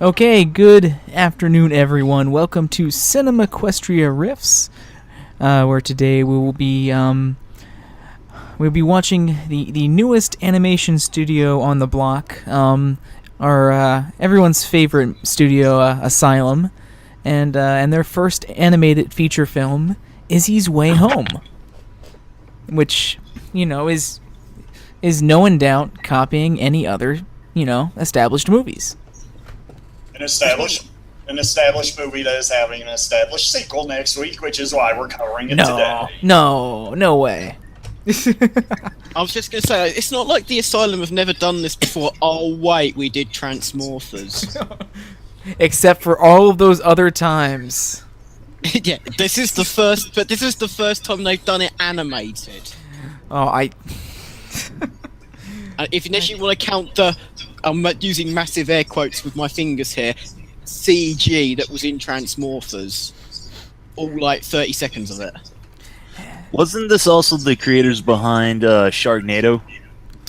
Okay, good afternoon, everyone. Welcome to CinemaQuestria Riffs, where today we'll be watching the newest animation studio on the block, our everyone's favorite studio, Asylum, and their first animated feature film, IZZIE'S Way Home, which is no in doubt copying any other established movies. An established movie that is having an established sequel next week, which is why we're covering it today. No way. I was just going to say, it's not like the Asylum have never done this before. Oh, wait, we did Transmorphers. Except for all of those other times. Yeah, this is the first time they've done it animated. Unless you want to count I'm using massive air quotes with my fingers here, CG that was in Transmorphers. All like 30 seconds of it. Wasn't this also the creators behind Sharknado?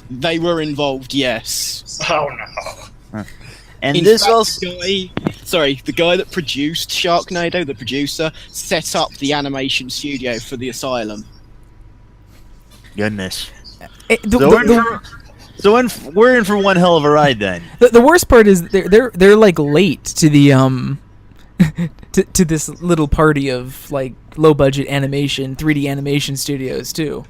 They were involved, yes. Oh no. And In this fact, also... the guy that produced Sharknado, the producer, set up the animation studio for the Asylum. Goodness. So we're in for one hell of a ride then. The worst part is they're like late to the to this little party of like low budget animation 3D animation studios too.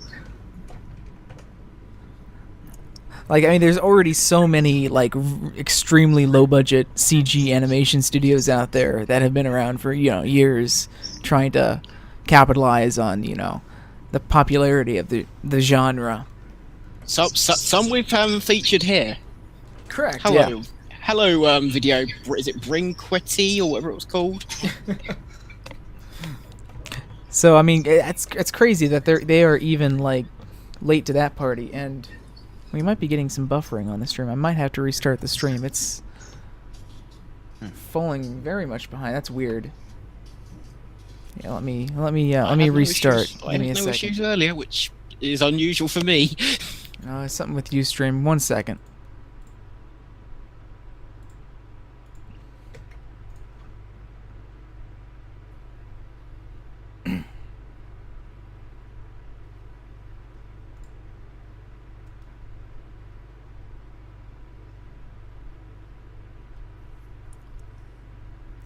Like, I mean, there's already so many like extremely low budget CG animation studios out there that have been around for years, trying to capitalize on the popularity of the genre. So some we haven't featured here. Correct. Hello, Yeah. hello. Video. Is it Brinquetti or whatever it was called? So I mean, it's crazy that they are even like late to that party, and we might be getting some buffering on the stream. I might have to restart the stream. It's falling very much behind. That's weird. Yeah, let me restart. I had no issues earlier, which is unusual for me. It's something with Ustream. 1 second.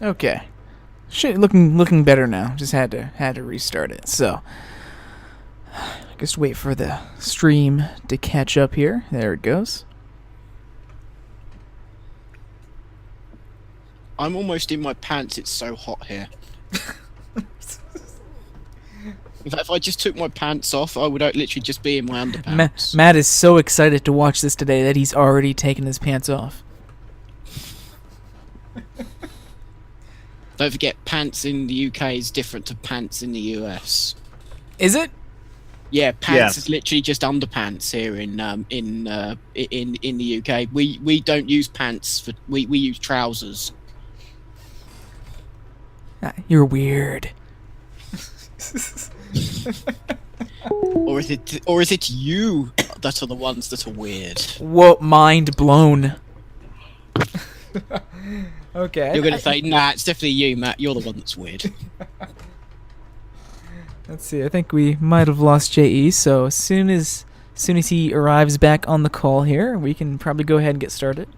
Okay. Shit, looking better now. Just had to restart it. So, just wait for the stream to catch up here. There it goes. I'm almost in my pants. It's so hot here. In fact, if I just took my pants off, I would literally just be in my underpants. Matt is so excited to watch this today that he's already taken his pants off. Don't forget, pants in the UK is different to pants in the US. Is it? Yeah, pants is literally just underpants here in the UK. We don't use pants we use trousers. You're weird. Or is it you that are the ones that are weird? Whoa, mind blown. Okay. You're gonna say, nah, it's definitely you, Matt. You're the one that's weird. Let's see. I think we might have lost JE. So as soon as he arrives back on the call here, we can probably go ahead and get started.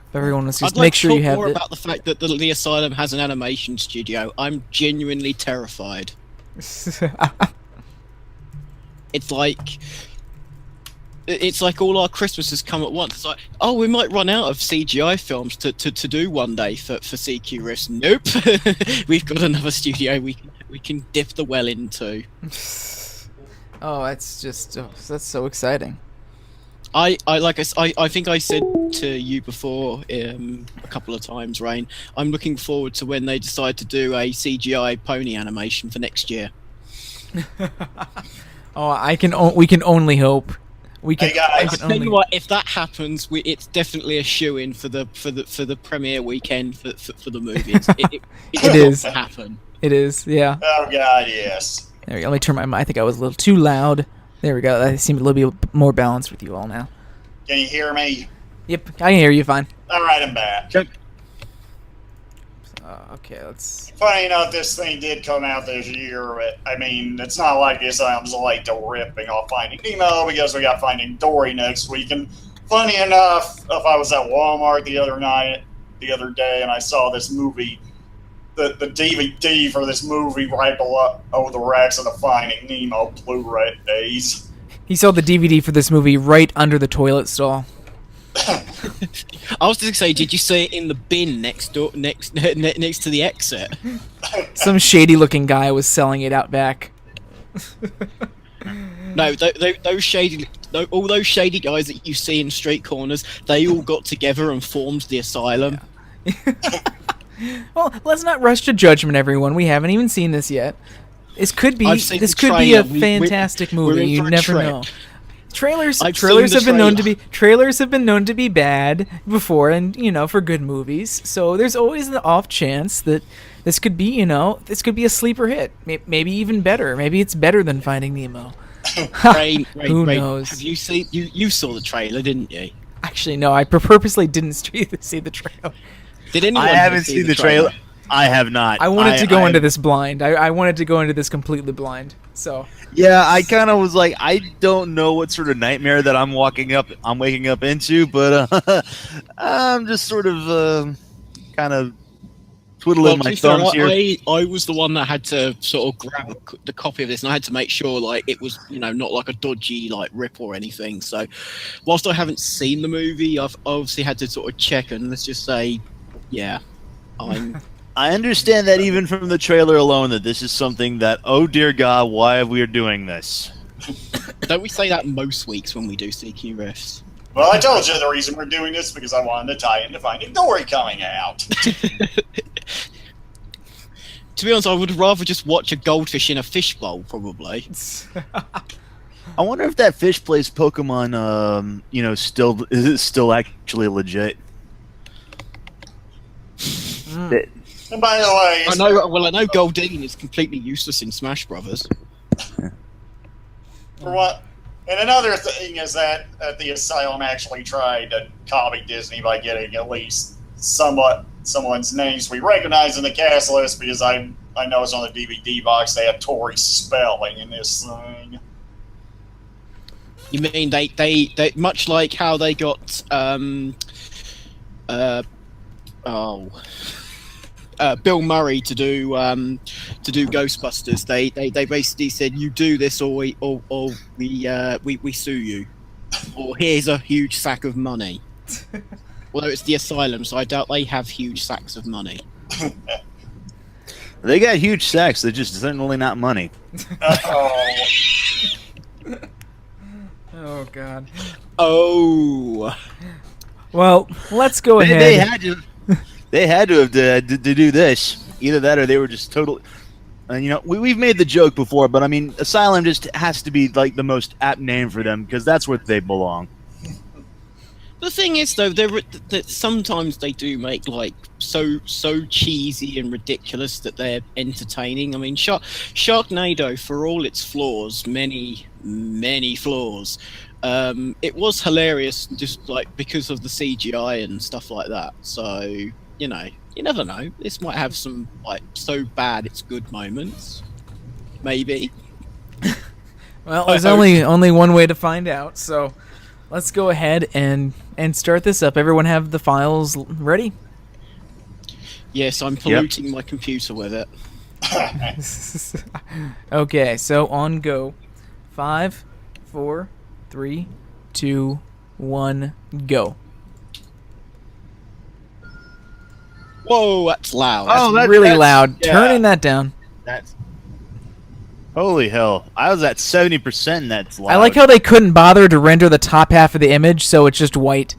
If everyone wants to just make sure you have more it. about the fact that the Asylum has an animation studio. I'm genuinely terrified. It's like all our Christmases come at once. It's like, oh, we might run out of CGI films to do one day for CQ Riffs. Nope, we've got another studio we can dip the well into. Oh, that's so exciting. I think I said to you before a couple of times, Rain. I'm looking forward to when they decide to do a CGI pony animation for next year. Oh, we can only hope. Hey guys, Tell you what, if that happens, it's definitely a shoe-in for the premiere weekend for the movies. It is to happen. It is, yeah. Oh god, yes. There we go. Let me turn my mic. I think I was a little too loud. There we go. I seem a little bit more balanced with you all now. Can you hear me? Yep, I can hear you fine. All right, I'm back. Okay, let's. Funny enough, this thing did come out this year, but I mean, it's not like the Asylum's late to ripping off Finding Nemo because we got Finding Dory next week. And funny enough, if I was at Walmart the other day, and I saw this movie, the DVD for this movie right below the racks of the Finding Nemo Blu-rays. He saw the DVD for this movie right under the toilet stall. I was going to say, did you see it in the bin next to the exit? Some shady-looking guy was selling it out back. No, all those shady guys that you see in street corners, they all got together and formed the Asylum. Well, let's not rush to judgment, everyone. We haven't even seen this yet. This could be a fantastic movie. You never know. Trailers have been known to be bad before, and for good movies. So there's always the off chance that this could be a sleeper hit. Maybe even better. Maybe it's better than Finding Nemo. Who knows? Have you seen? You saw the trailer, didn't you? Actually, no. I purposely didn't see the trailer. Did anyone? I haven't seen the trailer. I have not. I wanted to go into this blind. I wanted to go into this completely blind. So yeah, I kind of was like, I don't know what sort of nightmare that I'm waking up into, but I'm just sort of kind of twiddling my thumbs here. I was the one that had to sort of grab the copy of this, and I had to make sure like it was not like a dodgy like rip or anything. So whilst I haven't seen the movie, I've obviously had to sort of check, and let's just say, yeah, I understand that even from the trailer alone that this is something that, oh dear God, why are we doing this? Don't we say that most weeks when we do CQ Riffs? Well, I told you the reason we're doing this because I wanted to tie into Finding Dory coming out. To be honest, I would rather just watch a goldfish in a fishbowl, probably. I wonder if that fish plays Pokemon, is it still actually legit? And by the way, I know Goldeen is completely useless in Smash Brothers. For what? And another thing is that the Asylum actually tried to copy Disney by getting at least someone's names we recognize in the cast list, because I noticed on the DVD box they had Tori spelling in this thing. You mean they much like how they got Bill Murray to do Ghostbusters. They basically said, you do this or we sue you, or here's a huge sack of money. Although it's the Asylum, so I doubt they have huge sacks of money. They got huge sacks. They're just certainly not money. Oh God. Oh. Well, let's go ahead. They had to have to do this. Either that, or they were just total. We've made the joke before, but I mean, Asylum just has to be like the most apt name for them because that's where they belong. The thing is, though, that sometimes they do make like so cheesy and ridiculous that they're entertaining. I mean, Sharknado, for all its flaws, many flaws, it was hilarious just like because of the CGI and stuff like that. So you never know. This might have some like so bad it's good moments, maybe. Well, there's only one way to find out. So let's go ahead and start this up. Everyone have the files ready? Yes, I'm polluting my computer with it. Okay, so on go. 5, 4, 3, 2, 1, go. Whoa, that's loud. That's really loud. Yeah. Turning that down. That's holy hell. I was at 70% and that's loud. I like how they couldn't bother to render the top half of the image, so it's just white.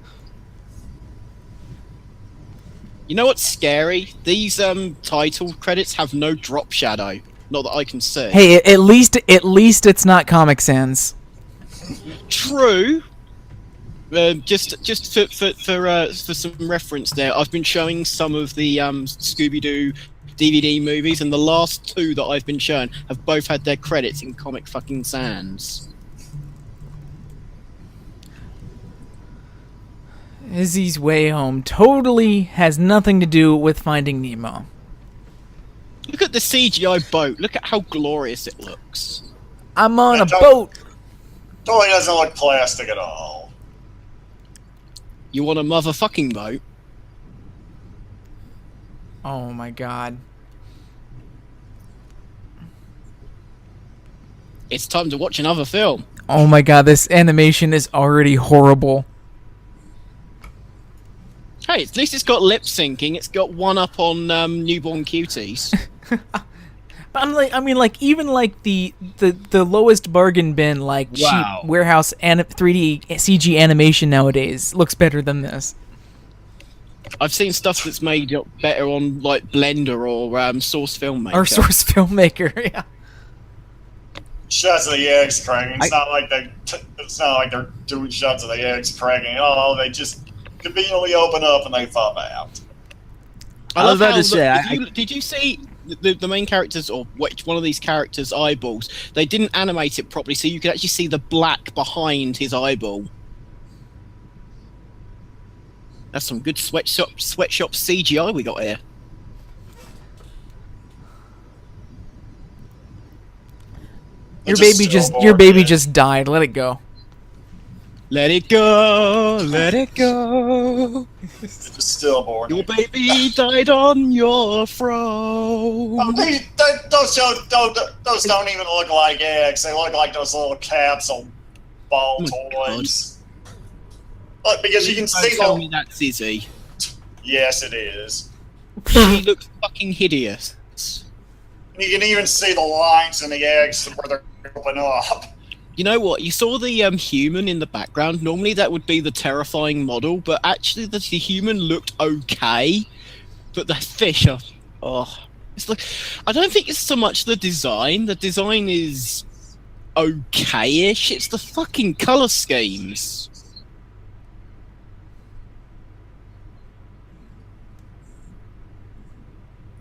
You know what's scary? These title credits have no drop shadow. Not that I can see. Hey, at least it's not Comic Sans. True. Just for some reference there, I've been showing some of the Scooby-Doo DVD movies, and the last two that I've been shown have both had their credits in Comic fucking Sans. IZZIE'S Way Home totally has nothing to do with Finding Nemo. Look at the CGI boat. Look at how glorious it looks. I'm on a And boat. Totally doesn't look plastic at all. You want a motherfucking boat? Oh my god. It's time to watch another film. Oh my god, this animation is already horrible. Hey, at least it's got lip syncing. It's got one up on Newborn Cuties. But I mean, like even like the lowest bargain bin, like Wow. cheap warehouse 3D CG animation nowadays looks better than this. I've seen stuff that's made up better on like Blender or Source Filmmaker. Or Source Filmmaker, yeah. Shots of the eggs cracking. It's not like they're doing shots of the eggs cracking. Oh, they just conveniently open up and they pop out. I was love about how to say, did you see the main characters, or which one of these characters' eyeballs? They didn't animate it properly, so you could actually see the black behind his eyeball. That's some good sweatshop CGI we got here. Your baby just died. Let it go. Let it go, let it go. It's a stillborn. Your baby died on your throne. Oh, those don't even look like eggs. They look like those little capsule ball toys. Look, because you can Don't see tell me that's Izzy. Yes, it is. She looks fucking hideous. And you can even see the lines in the eggs where they're open up. You know what? You saw the human in the background. Normally that would be the terrifying model, but actually the human looked okay. But the fish are... Oh. It's like... I don't think it's so much the design. The design is... okay-ish. It's the fucking colour schemes.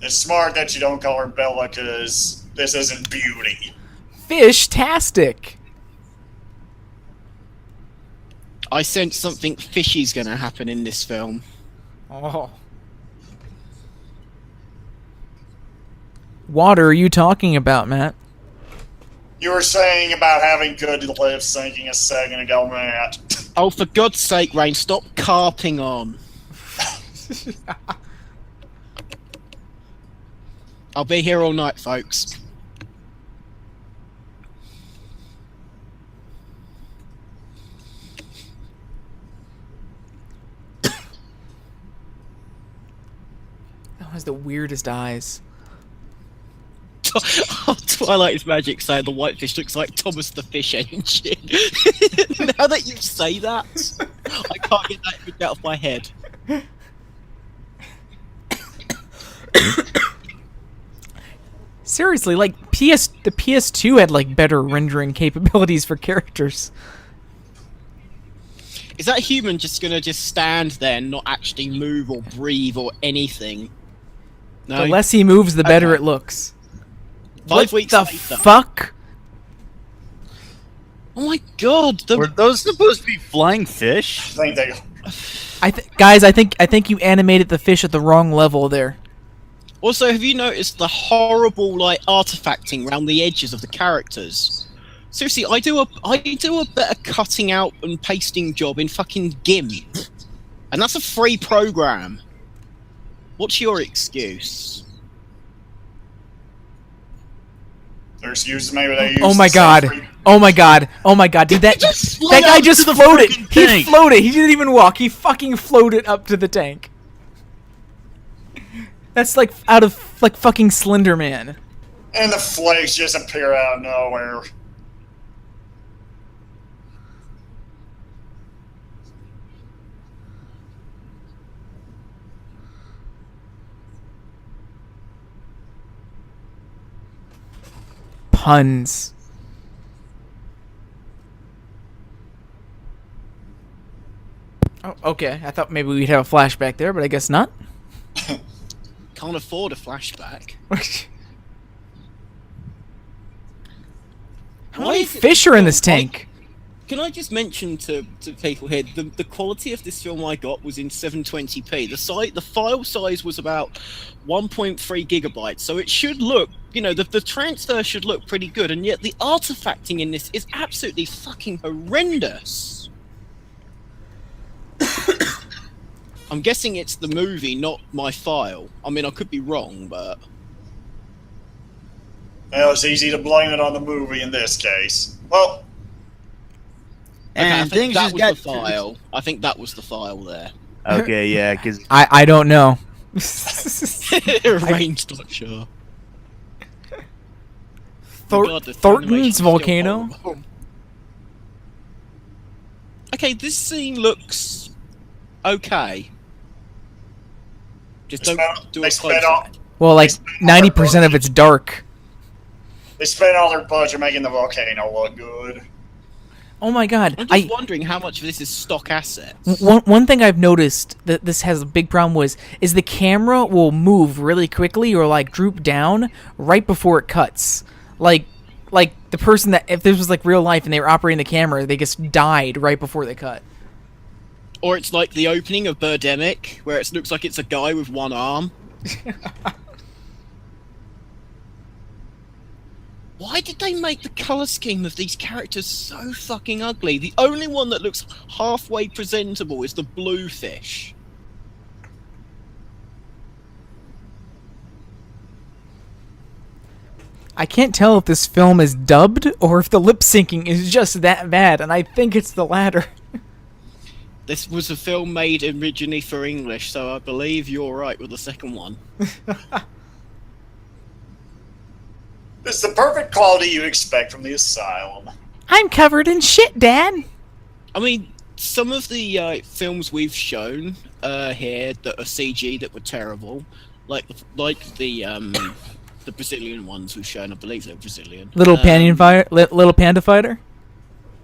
It's smart that you don't call her Bella, because this isn't Beauty. Fish-tastic. I sense something fishy's gonna happen in this film. Oh. Water are you talking about, Matt? You were saying about having good lip syncing a second ago, Matt. Oh, for God's sake, Rain, stop carping on. I'll be here all night, folks. That has the weirdest eyes. Twilight's magic saying the whitefish looks like Thomas the Fish Engine. Now that you say that, I can't get that image out of my head. Seriously, like the PS2 had like better rendering capabilities for characters. Is that human just gonna stand there and not actually move or breathe or anything? No. The less he moves, the better Okay. it looks. 5 weeks the later. fuck? Oh my god! Were those supposed to be flying fish? I think they... Guys, I think you animated the fish at the wrong level there. Also, have you noticed the horrible like artifacting around the edges of the characters? Seriously, I do a better cutting out and pasting job in fucking GIMP, and that's a free program. What's your excuse? Their excuses, maybe they use Oh my the same god. free- Oh my god. Oh my god. Dude, that guy just floated. He floated. He didn't even walk. He fucking floated up to the tank. That's like out of like fucking Slender Man. And the flakes just appear out of nowhere. Puns. Oh, okay. I thought maybe we'd have a flashback there, but I guess not. Can't afford a flashback. How many fish are in this tank? Can I just mention to people here, the quality of this film I got was in 720p. The file size was about 1.3 gigabytes, so it should look, the transfer should look pretty good, and yet the artifacting in this is absolutely fucking horrendous. I'm guessing it's the movie, not my file. I mean, I could be wrong, but... Well, it's easy to blame it on the movie in this case. Well... And okay, things just got... the file. I think that was the file there. Okay, yeah, because... I don't know. Arranged, not sure. Thornton's volcano? Okay, this scene looks... okay. Just don't do a close up. Well, like 90% of it's dark. They spent all their budget making the volcano look good. Oh my god. I'm just wondering how much of this is stock assets. One thing I've noticed that this has a big problem with is the camera will move really quickly or like droop down right before it cuts. Like the person that, if this was like real life and they were operating the camera, they just died right before they cut. Or it's like the opening of Birdemic, where it looks like it's a guy with one arm. Why did they make the colour scheme of these characters so fucking ugly? The only one that looks halfway presentable is the blue fish. I can't tell if this film is dubbed or if the lip syncing is just that bad, and I think it's the latter. This was a film made originally for English, so I believe you're right with the second one. It's the perfect quality you expect from the Asylum. I'm covered in shit, Dad. I mean, some of the films we've shown here that are CG that were terrible, like the Brazilian ones we've shown. I believe they're Brazilian. Little Panda Fighter.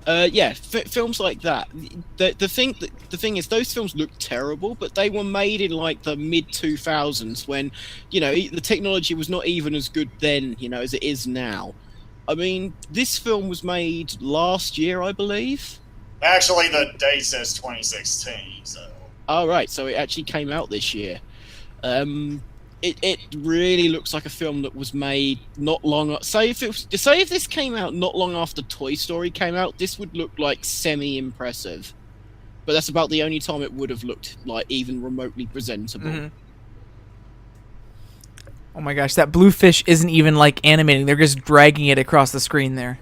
Yeah, films like that. The thing is, those films look terrible, but they were made in like the mid 2000s when, the technology was not even as good then, as it is now. I mean, this film was made last year, I believe. Actually, the date says 2016. So. Oh right, so it actually came out this year. It really looks like a film that was made not long. Say if this came out not long after Toy Story came out, this would look like semi-impressive. But that's about the only time it would have looked like even remotely presentable. Mm-hmm. Oh my gosh, that blue fish isn't even like animating; they're just dragging it across the screen there.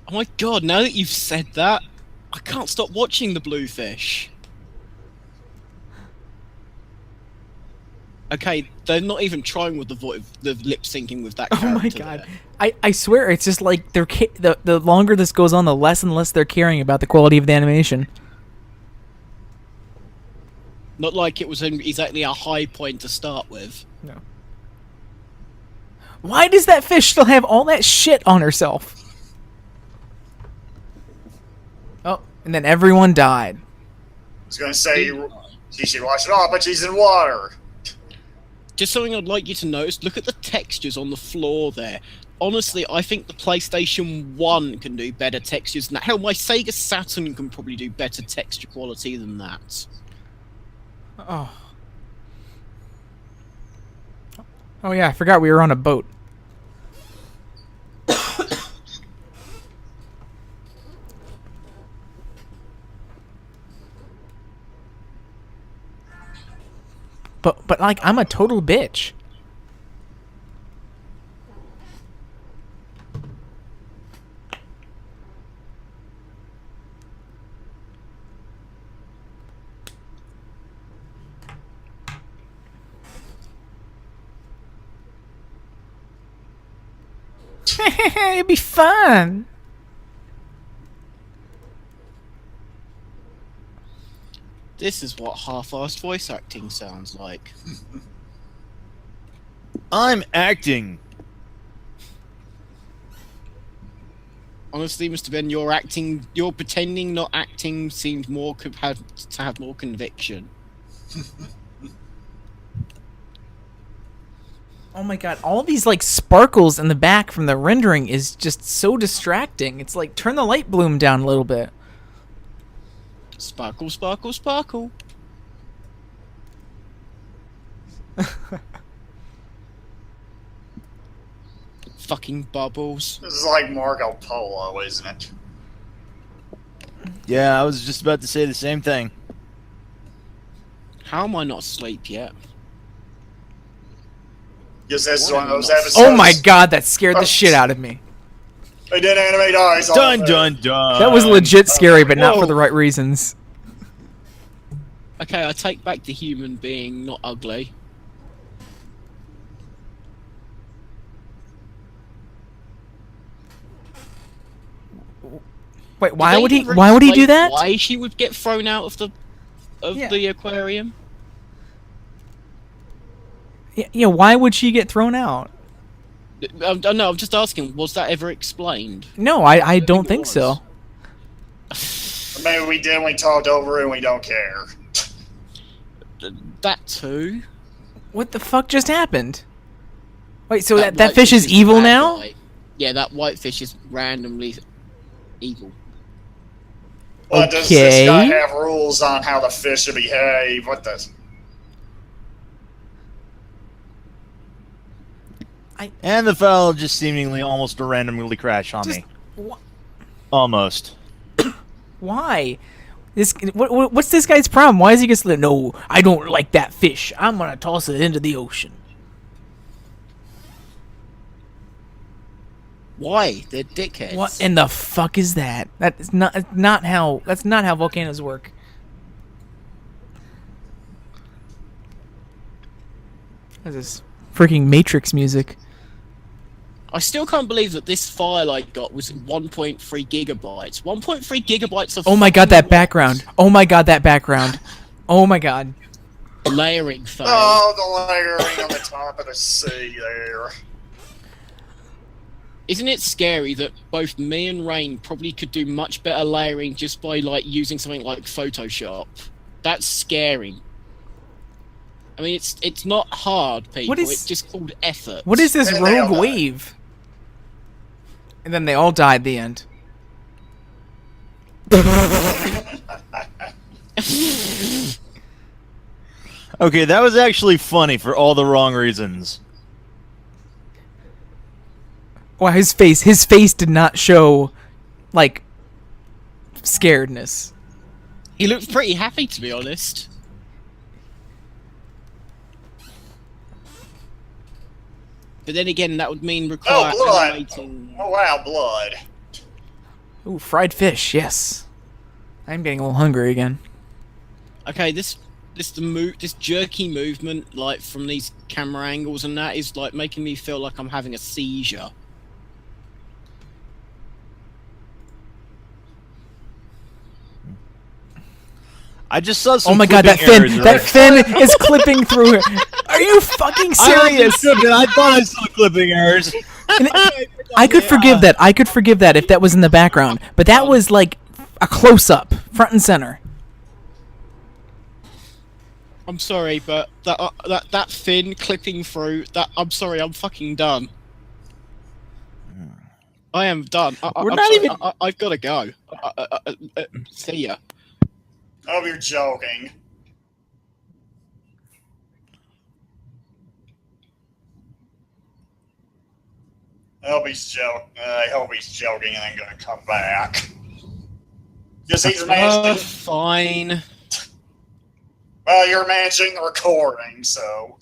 Oh my god! Now that you've said that, I can't stop watching the Bluefish. Okay, they're not even trying with the lip syncing with that character. Oh my god. I swear it's just like the longer this goes on, the less and less they're caring about the quality of the animation. Not like it was exactly a high point to start with. No. Why does that fish still have all that shit on herself? Oh, and then everyone died. I was going to say she should wash it off, but she's in water. Just something I'd like you to notice, look at the textures on the floor there. Honestly, I think the PlayStation 1 can do better textures than that. Hell, my Sega Saturn can probably do better texture quality than that. Oh. Oh yeah, I forgot we were on a boat. But like, I'm a total bitch. It'd be fun. This is what half-assed voice acting sounds like. I'm acting. Honestly, Mr. Ben, your pretending not acting seems to have more conviction. Oh my god, all these like sparkles in the back from the rendering is just so distracting. It's like turn the light bloom down a little bit. Sparkle, sparkle, sparkle. Fucking bubbles. This is like Marco Polo, isn't it? Yeah, I was just about to say the same thing. How am I not asleep yet? Because this is Why one of those not? episodes. Oh my god, that scared the shit out of me. They did animate eyes. Dun dun dun. That was legit scary, but not Whoa. for the right reasons. Okay, I take back the human being not ugly. Wait, Did why they would he? ever Why would he do explain that? Why she would get thrown out of Yeah. the aquarium? Yeah, why would she get thrown out? No, I'm just asking. Was that ever explained? No, I don't it think was. so. Maybe we did. We talked over it and we don't care. That too. What the fuck just happened? Wait, so that white fish is the evil bad now? guy. Yeah, that white fish is randomly evil. But does this Okay. guy have rules on how the fish should behave? What the? And the fellow just seemingly almost randomly crashed on Just- me. wh- Almost. Why? What's this guy's problem? Why is he just like, no, I don't like that fish. I'm gonna toss it into the ocean. Why? They're dickheads. What in the fuck is that? That's not how volcanoes work. This is freaking Matrix music. I still can't believe that this file I got was 1.3 gigabytes. 1.3 gigabytes of. Oh my god, fucking that background. Oh my god, that background. Oh my god. layering fail. Oh, the layering on the top of the sea there. Isn't it scary that both me and Rain probably could do much better layering just by like using something like Photoshop? That's scary. I mean, it's not hard, people. What is- It's just called effort. What is this And they all rogue died. wave? And then they all died at the end. Okay, that was actually funny for all the wrong reasons. Wow, his face did not show, like, scaredness. He looks pretty happy, to be honest. But then again, that would mean require blood. animating. Oh wow, blood. Ooh, fried fish, yes. I'm getting a little hungry again. Okay, this jerky movement, like from these camera angles and that, is like making me feel like I'm having a seizure. I just saw some. Oh my god, that clipping fin! errors, That right? fin is clipping through her. Are you fucking serious? I thought I saw clipping errors. And I could forgive that. I could forgive that if that was in the background. But that was like a close-up, front and center. I'm sorry, but that fin clipping through that. I'm sorry, I'm fucking done. I am done. We're I'm not sorry, even- I've got to go. See ya. Oh, you're joking. I hope he's joking and then gonna come back. Because he's managing. Fine. Well, you're managing the recording, so.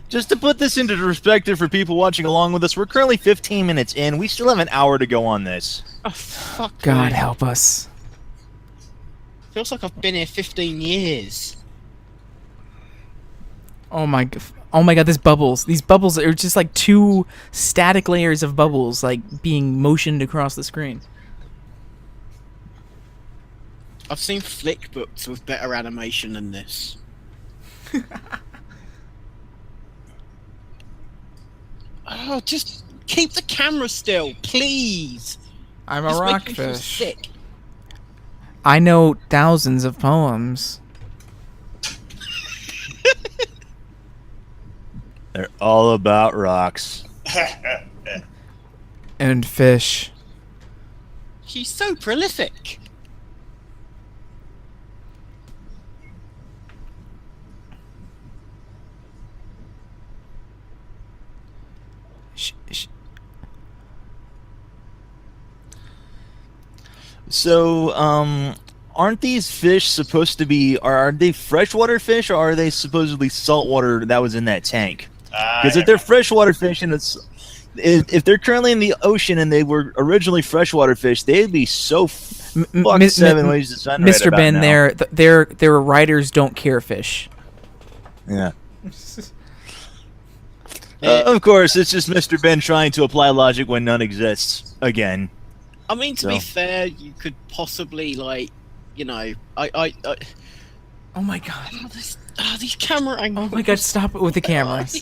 Just to put this into perspective for people watching along with us, we're currently 15 minutes in. We still have an hour to go on this. Oh, fuck God me. help us. Feels like I've been here 15 years. Oh my god, these bubbles. These bubbles are just like two static layers of bubbles like being motioned across the screen. I've seen flick books with better animation than this. Oh, just keep the camera still, please. I'm It's a making me feel rockfish. sick. I know thousands of poems. They're all about rocks. And fish. She's so prolific. So, aren't these fish supposed to be? Are they freshwater fish, or are they supposedly saltwater that was in that tank? Because if they're freshwater fish and if they're currently in the ocean and they were originally freshwater fish, they'd be so fucked 7 ways to Sunday. Mr. Ben, their writers don't care fish. Yeah. Of course, it's just Mr. Ben trying to apply logic when none exists. Again. I mean, to be fair, you could possibly, like, you know, Oh my god. These camera angles. Oh my god, stop it with the cameras.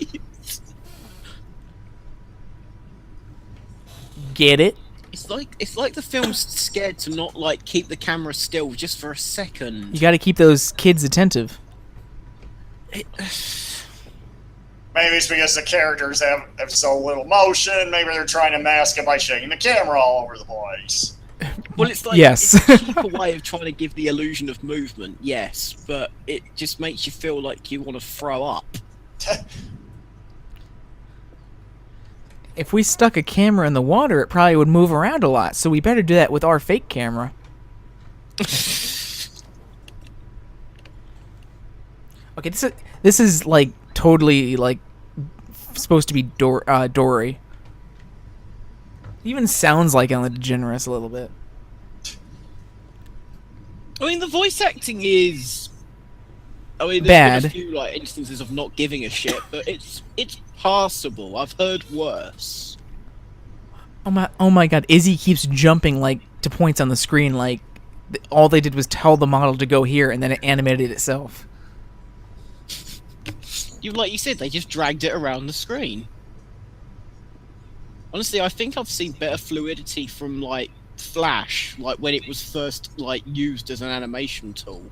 Get it? It's like the film's scared to not, like, keep the camera still just for a second. You gotta keep those kids attentive. Maybe it's because the characters have so little motion. Maybe they're trying to mask it by shaking the camera all over the place. Well, it's like Yes. it's a cheaper way of trying to give the illusion of movement, yes, but it just makes you feel like you want to throw up. If we stuck a camera in the water, it probably would move around a lot, so we better do that with our fake camera. Okay, this is like totally like supposed to be Dory. It even sounds like Ellen DeGeneres a little bit. I mean, the voice acting is. I mean, there's bad. been a few like instances of not giving a shit, but it's passable. I've heard worse. Oh my god, Izzy keeps jumping like to points on the screen like all they did was tell the model to go here and then it animated itself. Like you said, they just dragged it around the screen. Honestly, I think I've seen better fluidity from like Flash, like when it was first like used as an animation tool.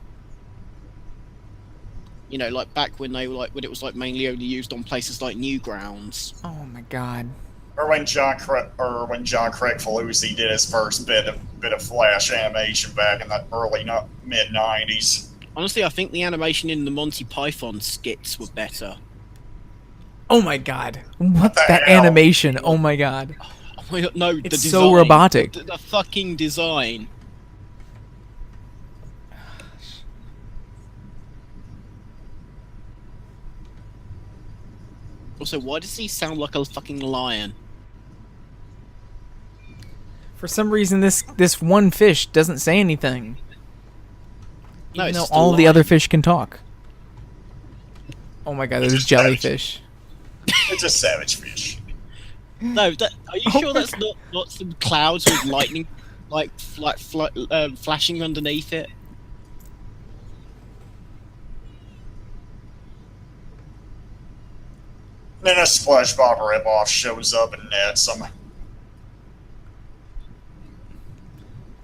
You know, like back when they were like when it was like mainly only used on places like Newgrounds. Oh my god. Or when John Craig Falusi did his first bit of Flash animation back in the early mid '90s. Honestly, I think the animation in the Monty Python skits were better. Oh my god. What that hell? animation? Oh my god. Oh my god, no, the It's design. so robotic. The fucking design. Also, why does he sound like a fucking lion? For some reason this one fish doesn't say anything. No, Even it's though just a all the lion. other fish can talk. Oh my god, there's jellyfish. It's a savage fish. No, are you Oh sure my that's not some clouds with lightning, like flashing underneath it? Then a SpongeBob ripoff shows up and nets them.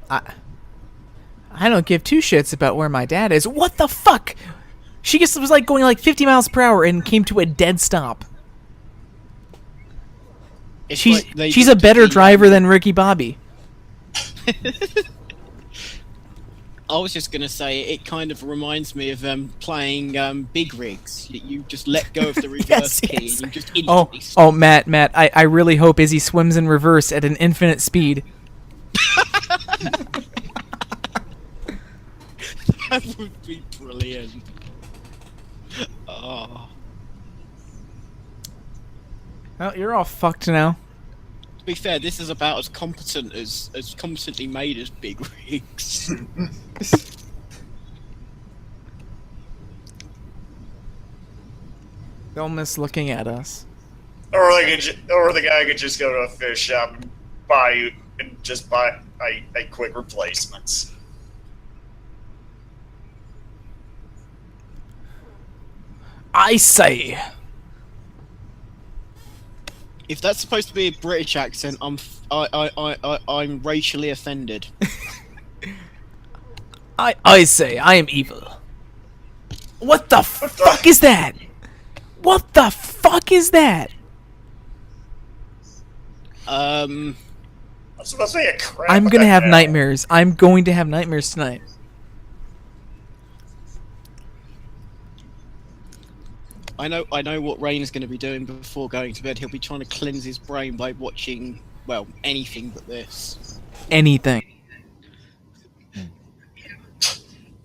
I don't give two shits about where my dad is. What the fuck? She just was like going like 50 miles per hour and came to a dead stop. It's She's like they a just better defeat- driver than Ricky Bobby. I was just gonna say it kind of reminds me of playing Big Rigs. You just let go of the reverse key yes. and you just Oh, instantly stop. oh, Matt, I really hope Izzy swims in reverse at an infinite speed. That would be brilliant. Oh. Well, you're all fucked now. To be fair, this is about as competent as competently made as Big Rigs. They'll miss looking at us. Or the guy could just go to a fish shop and buy a quick replacements. I say. If that's supposed to be a British accent, I'm racially offended. I say I am evil. What the fuck is that? What the fuck is that? I'm supposed to be a crap. I'm gonna have now. nightmares. I'm going to have nightmares tonight. I know what Rain is going to be doing before going to bed. He'll be trying to cleanse his brain by watching, well, anything but this. Anything.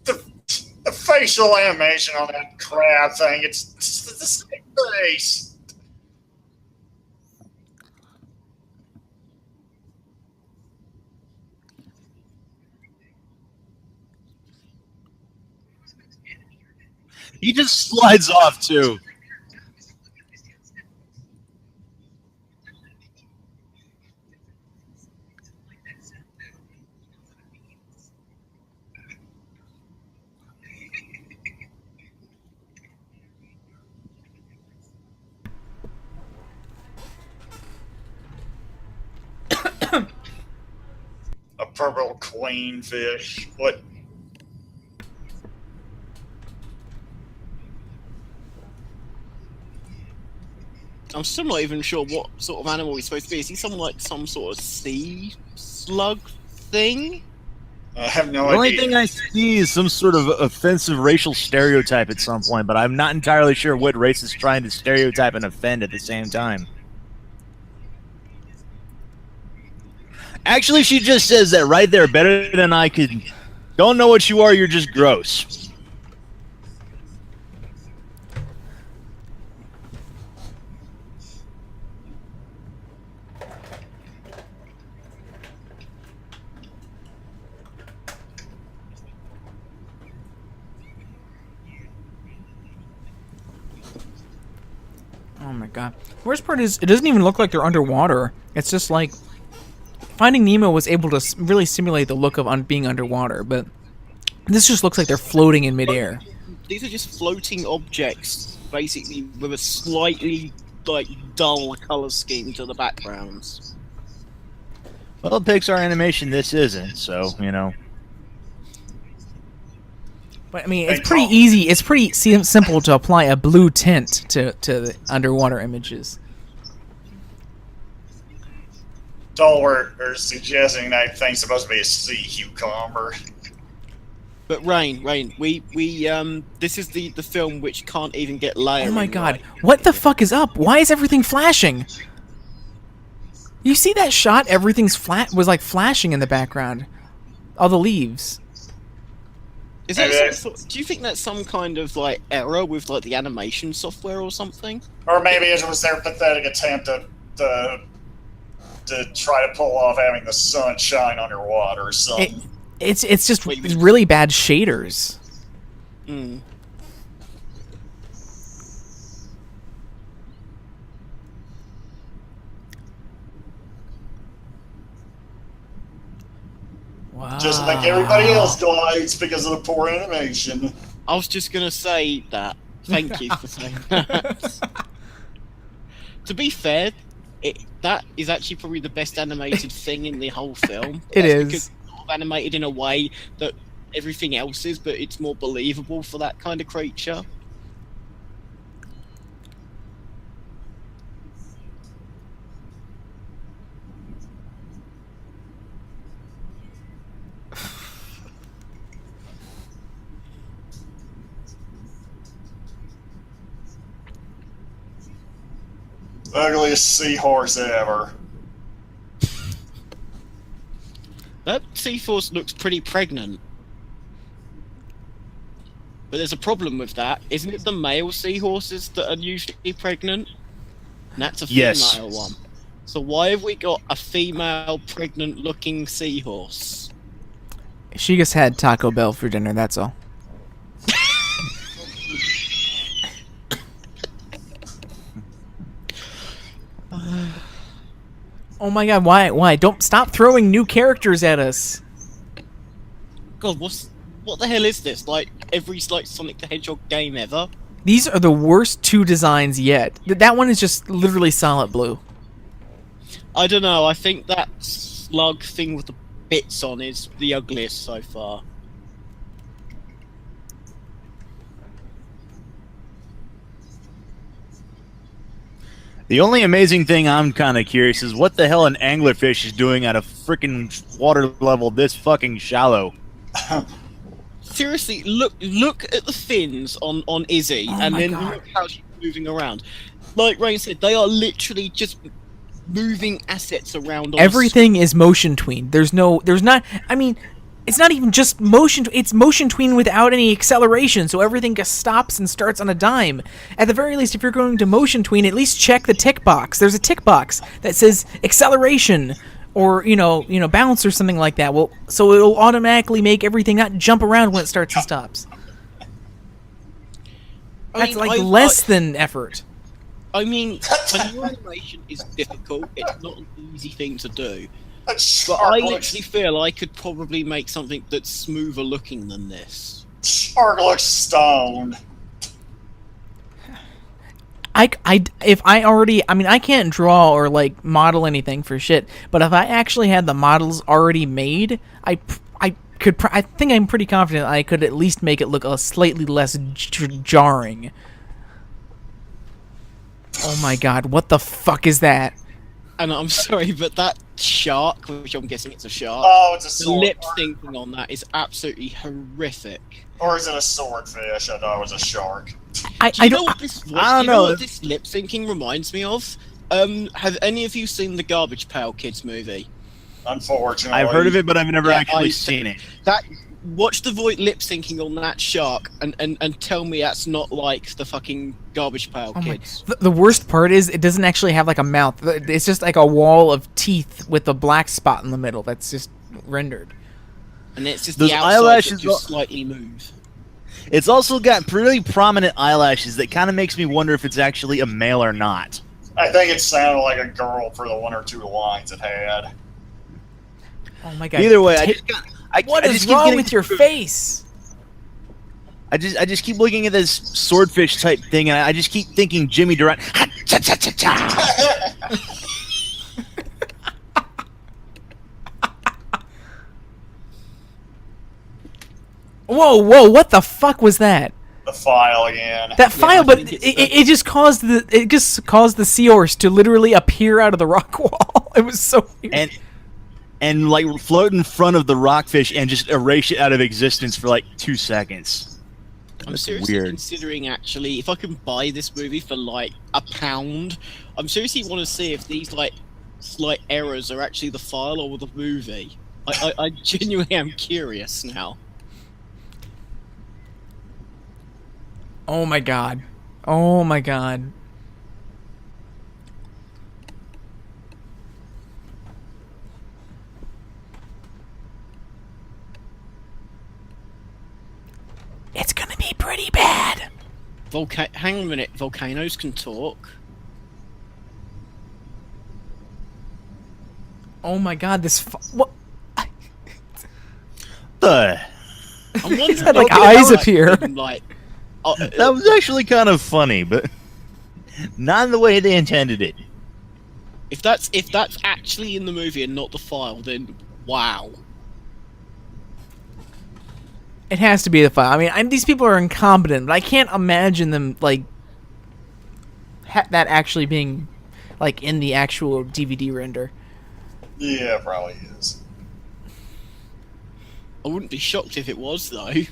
The facial animation on that crab thing, it's the same face. He just slides off too. A purple queen fish. What? I'm still not even sure what sort of animal he's supposed to be. Is he some sort of sea slug thing? I have no The only idea. thing I see is some sort of offensive racial stereotype at some point, but I'm not entirely sure what race is trying to stereotype and offend at the same time. Actually, she just says that right there, better than I could. Don't know what you are, you're just gross. Oh my god. Worst part is, it doesn't even look like they're underwater. It's just like Finding Nemo was able to really simulate the look of being underwater, but this just looks like they're floating in midair. These are just floating objects, basically, with a slightly dull color scheme to the backgrounds. Well, Pixar animation, this isn't, so, you know. But I mean, it's pretty easy. It's pretty simple to apply a blue tint to the underwater images. Dollar are suggesting that thing's supposed to be a sea cucumber. But Rain, we this is the film which can't even get layering. Oh my god, right. what the fuck is up? Why is everything flashing? You see that shot? Everything's was like flashing in the background. All the leaves. Is that do you think that's some kind of error with the animation software or something? Or maybe it was their pathetic attempt to try to pull off having the sun shine underwater or something. It's just really bad shaders. Hmm. Wow. Just like everybody else dies because of the poor animation. I was just gonna say that. Thank you for saying that. To be fair, that is actually probably the best animated thing in the whole film. It is. Because it's animated in a way that everything else is, but it's more believable for that kind of creature. Ugliest seahorse ever. That seahorse looks pretty pregnant. But there's a problem with that. Isn't it the male seahorses that are usually pregnant? And that's a female one. So why have we got a female pregnant-looking seahorse? She just had Taco Bell for dinner, that's all. Oh my god, why? Don't stop throwing new characters at us. God, what the hell is this? Every Sonic the Hedgehog game ever? These are the worst two designs yet. That one is just literally solid blue. I don't know, I think that slug thing with the bits on is the ugliest so far. The only amazing thing I'm kind of curious is what the hell an anglerfish is doing at a freaking water level this fucking shallow. Seriously, look at the fins on Izzy, Oh and my then God. look how she's moving around. Like Rain said, they are literally just moving assets around. On Everything is motion tween. There's not. I mean, it's not even just motion. It's motion tween without any acceleration, so everything just stops and starts on a dime. At the very least, if you're going to motion tween, at least check the tick box. There's a tick box that says acceleration or bounce or something like that. Well, so it'll automatically make everything not jump around when it starts and stops. That's less than effort. I mean, animation is difficult. It's not an easy thing to do. That But shark I looks, literally feel I could probably make something that's smoother looking than this. shark looks stoned. I can't draw or like model anything for shit, but if I actually had the models already made, I think I'm pretty confident I could at least make it look a slightly less jarring. Oh my god, what the fuck is that? And I'm sorry, but that shark, which I'm guessing it's a shark, Oh, it's a the sword. lip syncing on that is absolutely horrific. Or is it a swordfish? I thought it was a shark. I Do you know don't. what this? I don't do you know know. what this lip syncing reminds me of? Have any of you seen the Garbage Pail Kids movie? Unfortunately. I've heard of it, but I've never Yeah, actually seen it. Watch the lip syncing on that shark and tell me that's not like the fucking Garbage Pail Oh my, Kids. the worst part is it doesn't actually have like a mouth. It's just like a wall of teeth with a black spot in the middle that's just rendered. And it's just Those the outside eyelashes that just slightly move. It's also got really prominent eyelashes that kind of makes me wonder if it's actually a male or not. I think it sounded like a girl for the one or two lines it had. Oh my god. Either way, What I is just keep wrong getting- with your face? I just keep looking at this swordfish type thing, and I just keep thinking Jimmy Durant. Whoa, what the fuck was that? The file again. That file, I but think it's it just caused the seahorse to literally appear out of the rock wall. It was so weird. and like float in front of the rockfish and just erase it out of existence for like 2 seconds. I'm That's seriously weird. considering actually if I can buy this movie for like £1. I'm seriously want to see if these like slight errors are actually the file or the movie. I genuinely am curious now. Oh my god. Oh my god. It's gonna be pretty bad. Hang on a minute. Volcanoes can talk. Oh my god, what? The I'm wondering had, like, if eyes like, appear. Like, that was actually kind of funny, but not in the way they intended it. if that's actually in the movie and not the file, then wow. It has to be the file. I mean, these people are incompetent, but I can't imagine them like that actually being like in the actual DVD render. Yeah, probably is. I wouldn't be shocked if it was though. It'd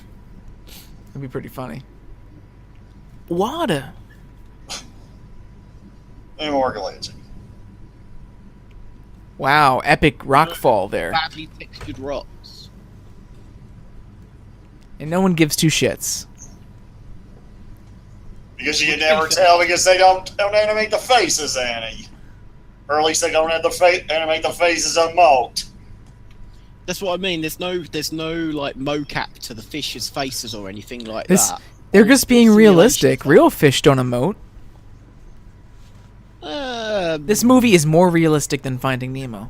be pretty funny. Water. And more glitching. Wow, epic rockfall there. Badly textured rocks. And no one gives two shits. Because you can never tell because they don't animate the faces any. Or at least they don't have animate the faces of Moat. That's what I mean. There's no like mocap to the fish's faces or anything like This that. they're just being Simulation realistic. file. Real fish don't emote. This movie is more realistic than Finding Nemo.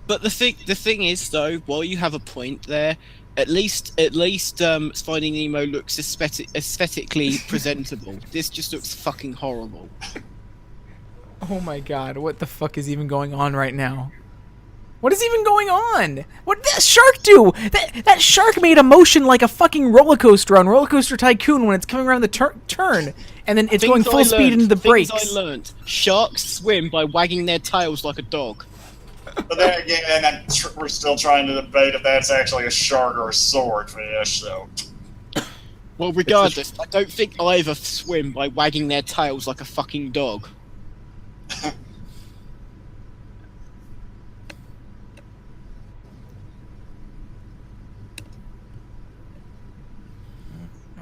But the thing is though, while you have a point there, at least Finding Nemo looks aesthetically presentable. This just looks fucking horrible. Oh my god, what the fuck is even going on right now? What is even going on? What did that shark do? That shark made a motion like a fucking roller coaster on Roller Coaster Tycoon when it's coming around the turn, and then it's going full speed into the brakes. Things I learned: sharks swim by wagging their tails like a dog. But then again, we're still trying to debate if that's actually a shark or a swordfish. So, well, regardless, I don't think either swim by wagging their tails like a fucking dog.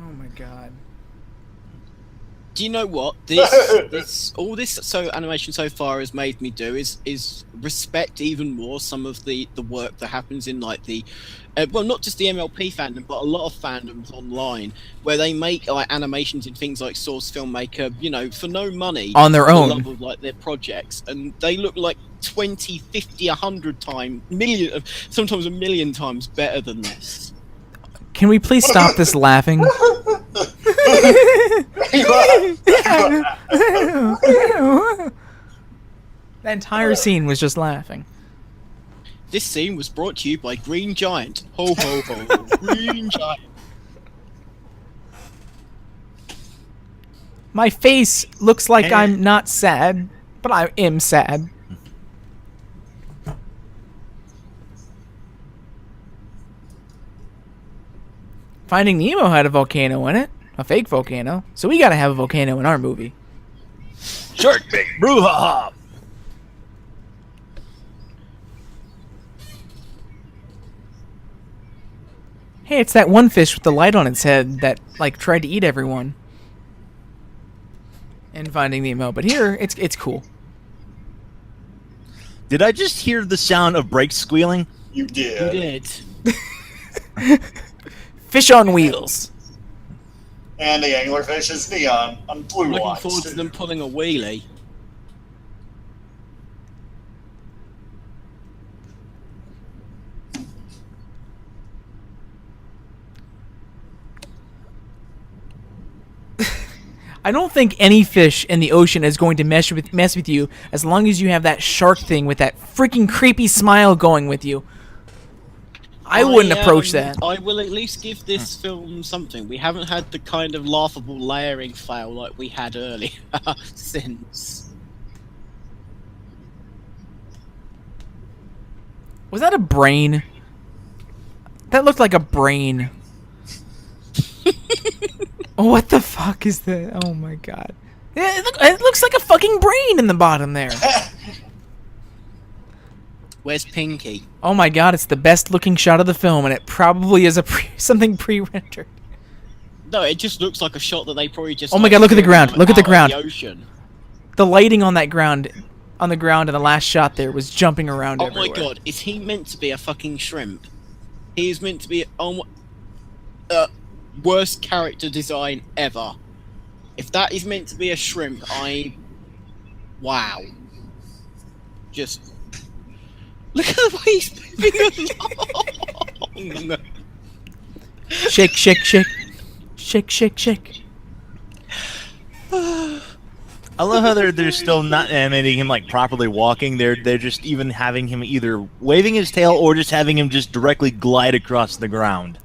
Oh my god. Do you know what all this animation so far has made me do is respect even more some of the work that happens in like the well, not just the MLP fandom, but a lot of fandoms online where they make like animations in things like Source Filmmaker, you know, for no money on their own, for the love of, like, their projects, and they look like 20, 50, 100 times, sometimes a million times better than this. Can we please stop this laughing? That entire scene was just laughing. This scene was brought to you by Green Giant. Ho ho ho. Green Giant. My face looks like I'm not sad, but I am sad. Finding Nemo had a volcano in it. A fake volcano. So we gotta have a volcano in our movie. Shark bait, brouhaha. Hey, it's that one fish with the light on its head that, like, tried to eat everyone. In Finding Nemo. But here, it's cool. Did I just hear the sound of brakes squealing? You did. You did. Fish on wheels. And the anglerfish is neon on blue I'm looking lines, forward to too. them pulling a wheelie. I don't think any fish in the ocean is going to mess with you as long as you have that shark thing with that freaking creepy smile going with you. I wouldn't approach that. I will at least give this film something. We haven't had the kind of laughable layering fail like we had earlier since. Was that a brain? That looked like a brain. What the fuck is that? Oh my god. It looks like a fucking brain in the bottom there. Where's Pinky? Oh my god, it's the best looking shot of the film, and it probably is something pre-rendered. No, it just looks like a shot that they probably just... Oh my god, look at the ground. Look at the ground. The ocean. The lighting on that ground, on the ground in the last shot there was jumping around everywhere. Oh my god, is he meant to be a fucking shrimp? He is meant to be... worst character design ever. If that is meant to be a shrimp, wow. Just... Look at the way he's moving along! Shake, shake, shake. Shake, shake, shake. I love how they're still not animating him like properly walking. They're just even having him either waving his tail or just having him just directly glide across the ground.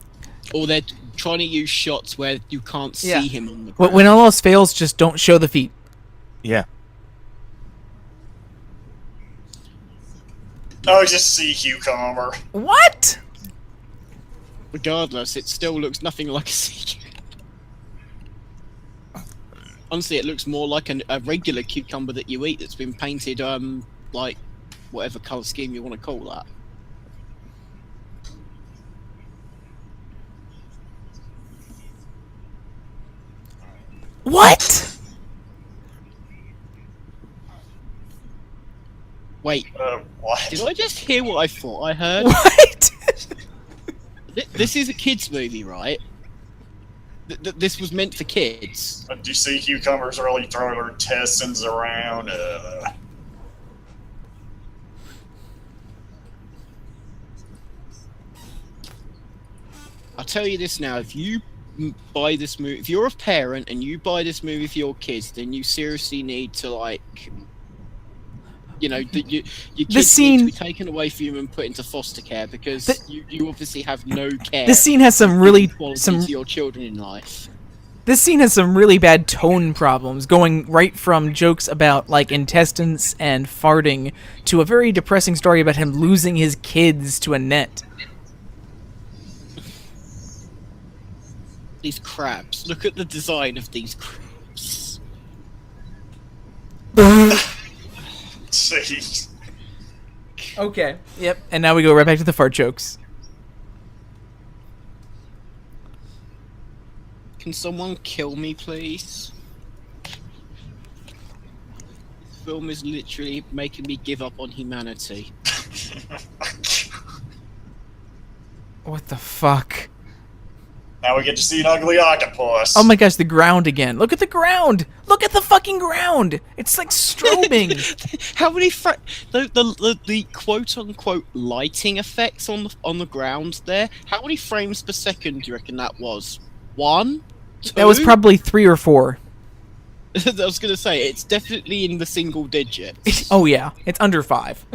Or they're trying to use shots where you can't see him on the ground. When all else fails, just don't show the feet. Yeah. Oh, just sea cucumber. What? Regardless, it still looks nothing like a sea. Honestly, it looks more like a regular cucumber that you eat that's been painted, like, whatever colour scheme you want to call that. What? Wait, What? did I just hear what I thought I heard? What? This is a kids' movie, right? This was meant for kids. Do you see cucumbers really throw their intestines around? I'll tell you this now, if you buy this movie, if you're a parent and you buy this movie for your kids, then you seriously need to, like, you know, that your The kids scene- need to be taken away from you and put into foster care because you obviously have no care. This scene has some really quality to your children in life. This scene has some really bad tone problems, going right from jokes about like intestines and farting to a very depressing story about him losing his kids to a net. These crabs. Look at the design of these crabs. Jeez. Okay. Yep. And now we go right back to the fart jokes. Can someone kill me, please? This film is literally making me give up on humanity. What the fuck? Now we get to see an ugly octopus. Oh my gosh, the ground again. Look at the ground! Look at the fucking ground! It's like strobing! How many the quote unquote lighting effects on the ground there? How many frames per second do you reckon that was? 1? 2? That was probably 3 or 4. I was gonna say it's definitely in the single digits. Oh yeah, it's under 5.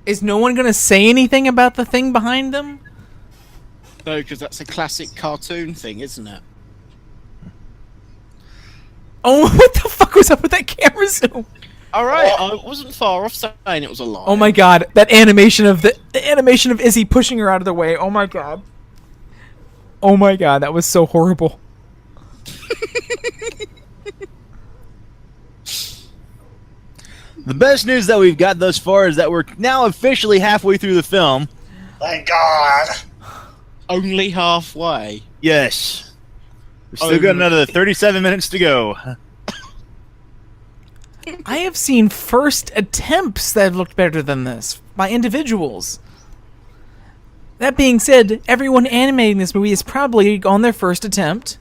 Is no one gonna say anything about the thing behind them? No, because that's a classic cartoon thing, isn't it? Oh, what the fuck was up with that camera zoom? Alright, I wasn't far off saying it was a lie. Oh my god, that animation of the animation of Izzy pushing her out of the way. Oh my god. Oh my god, that was so horrible. The best news that we've got thus far is that we're now officially halfway through the film. Thank God. Only halfway. Yes. We've still got another 37 minutes to go. I have seen first attempts that have looked better than this by individuals. That being said, everyone animating this movie is probably on their first attempt.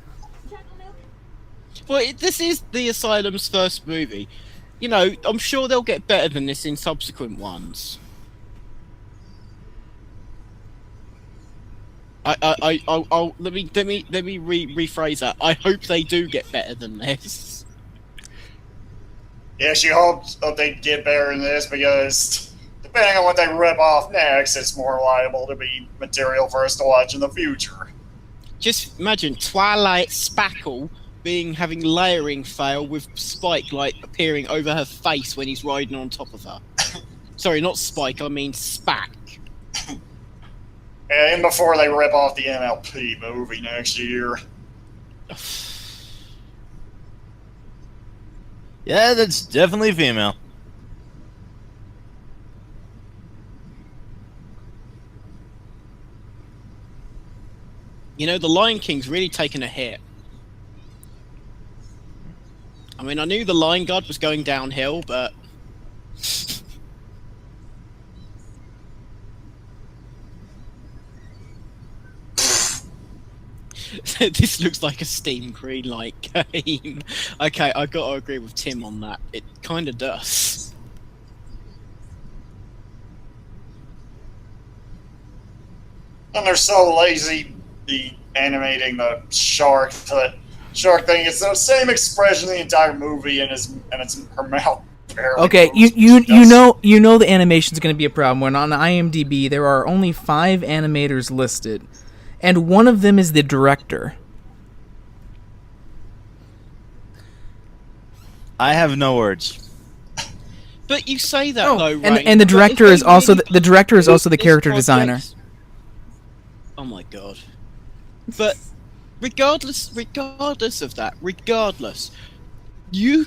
Well, this is the Asylum's first movie. You know, I'm sure they'll get better than this in subsequent ones. I'll let me rephrase that. I hope they do get better than this. Yes, you hope they get better than this because depending on what they rip off next, it's more liable to be material for us to watch in the future. Just imagine Twilight Spackle having layering fail with Spike like appearing over her face when he's riding on top of her. Sorry, not Spike, I mean Spack. And before they rip off the MLP movie next year. Yeah, that's definitely female. You know, the Lion King's really taken a hit. I mean, I knew the Lion Guard was going downhill, but... This looks like a Steam Greenlight game. Okay, I gotta agree with Tim on that. It kinda does. And they're so lazy animating the shark thing. It's the same expression the entire movie, and it's her mouth. Okay, you know the animation's going to be a problem when on IMDb there are only 5 animators listed, and one of them is the director. I have no words. But you say that though, right? And the director is also the character designer. Oh my god. But regardless of that, you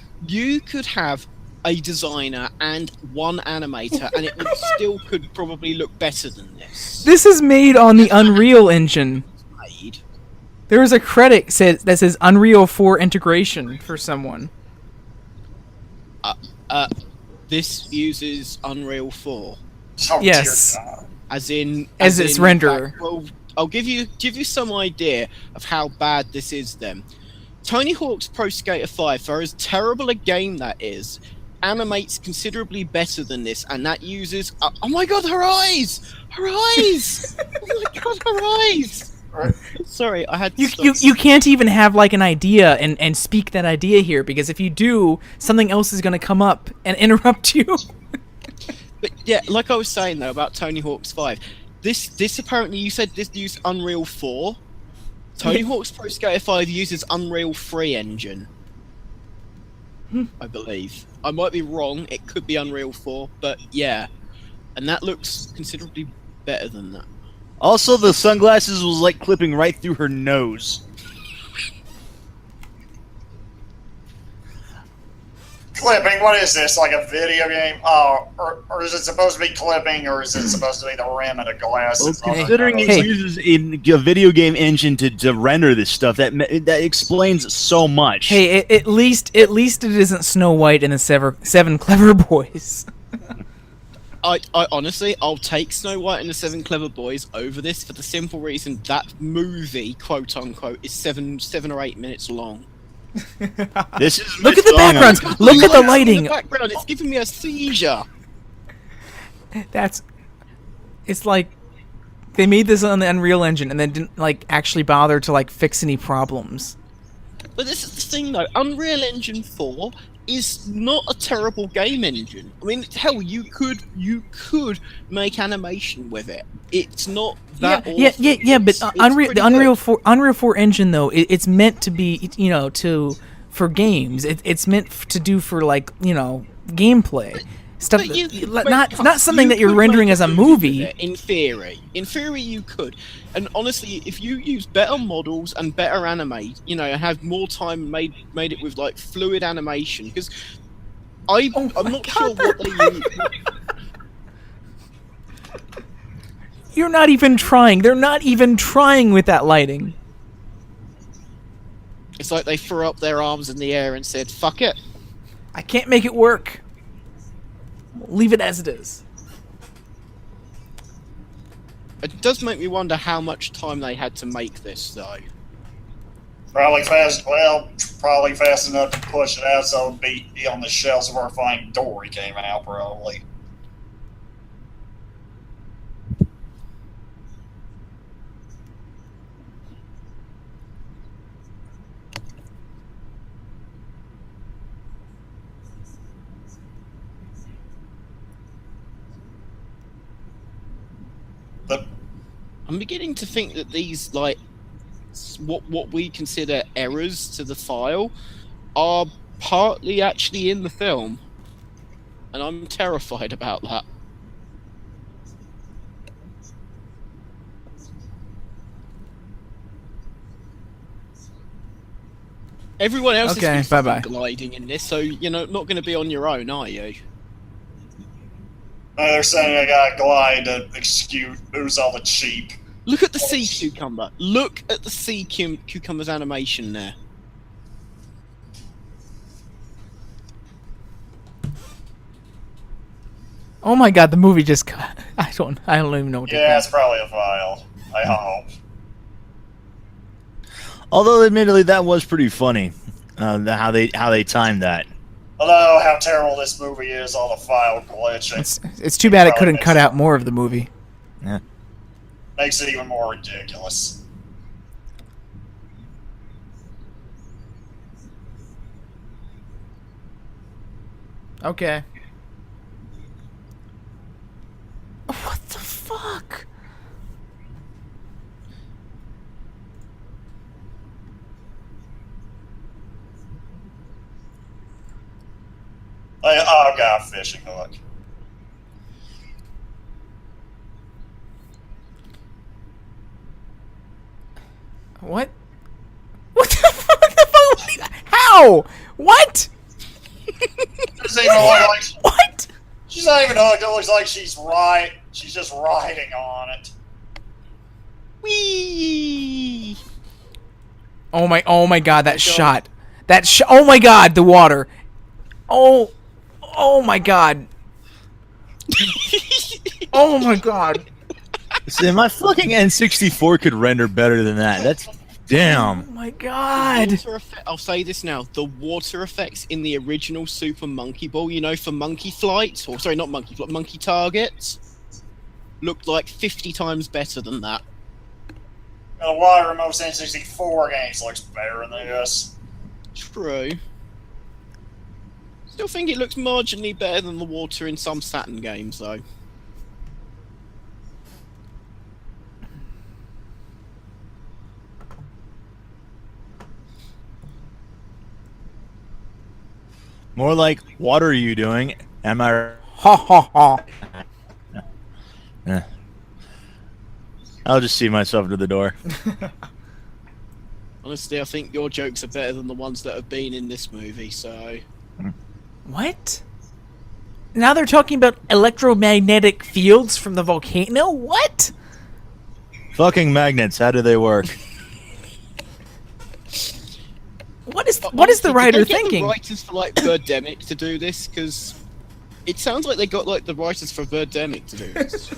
could have a designer and one animator, and it still could probably look better than this. This is made on the Unreal Engine. There is a credit that says Unreal 4 integration for someone. This uses Unreal 4. Oh, yes. As its renderer. Well, I'll give you some idea of how bad this is then. Tony Hawk's Pro Skater 5, for as terrible a game that is, animates considerably better than this, and that uses. Oh my god, her eyes! Her eyes! Oh my god, her eyes! Sorry, I had. You can't even have like an idea and speak that idea here, because if you do, something else is going to come up and interrupt you. But yeah, like I was saying though about Tony Hawk's 5, this apparently you said this used Unreal 4. Tony Hawk's Pro Skater 5 uses Unreal 3 engine. I believe. I might be wrong. It could be Unreal 4, but yeah, and that looks considerably better than that. Also, the sunglasses was like clipping right through her nose. Clipping? What is this? Like a video game? Or is it supposed to be clipping, or is it supposed to be the rim of the glasses? Well, considering it uses a video game engine to render this stuff, that explains so much. Hey, at least it isn't Snow White and the Seven Clever Boys. I honestly, I'll take Snow White and the Seven Clever Boys over this for the simple reason that movie, quote unquote, is seven or 8 minutes long. This is look at the backgrounds. Look at the lighting. In the background, it's giving me a seizure. It's like they made this on the Unreal Engine and then didn't like actually bother to like fix any problems. But this is the thing though, Unreal Engine 4 is not a terrible game engine. I mean, hell, you could make animation with it. It's not that awful. Yeah, but the Unreal 4 engine though, it's meant to be, for games. It's meant to do for like, gameplay. Stuff not something that you're rendering as a movie. In theory, you could, and honestly, if you use better models and better animate, have more time made it with like fluid animation, because I'm not sure what they use. You're not even trying. They're not even trying with that lighting. It's like they threw up their arms in the air and said, "Fuck it, I can't make it work. Leave it as it is." It does make me wonder how much time they had to make this, though. Probably fast enough to push it out so it'd be on the shelves where Finding Dory came out, probably. I'm beginning to think that these, like, what we consider errors to the file are partly actually in the film. And I'm terrified about that. Everyone else is gliding in this, so you're not going to be on your own, are you? They're saying I gotta glide to excuse all the sheep. Look at the sea cucumber. Look at the sea cucumber's animation there. Oh my god, the movie just cut. I don't even know what to think. Yeah, it's probably a file. I hope. Although, admittedly, that was pretty funny. How they timed that. Although, how terrible this movie is, all the file glitching. It's too bad it couldn't cut out more of the movie. Yeah. Makes it even more ridiculous. Okay. What the fuck? Oh god, fishing hook. What? What the fuck? How? What? What? She's not even hooked. It looks like she's just riding on it. Whee! Oh my god, that shot. Oh my god, the water. Oh my god. Oh my god. See, my fucking N64 could render better than that. Damn. Oh my The god! water I'll say this now: the water effects in the original Super Monkey Ball, you know, for monkey flight, or sorry, not monkey flight, monkey targets, looked like 50 times better than that. The Wire Remote N64 games looks better than this. True. Still think it looks marginally better than the water in some Saturn games, though. More like, what are you doing? Am I? Ha ha ha! I'll just see myself to the door. Honestly, I think your jokes are better than the ones that have been in this movie, so... What? Now they're talking about electromagnetic fields from the volcano? What? Fucking magnets. How do they work? What is the Honestly, writer did they get thinking? the writers for, like, Birdemic to do this? Because it sounds like they got, like, the writers for Birdemic to do this.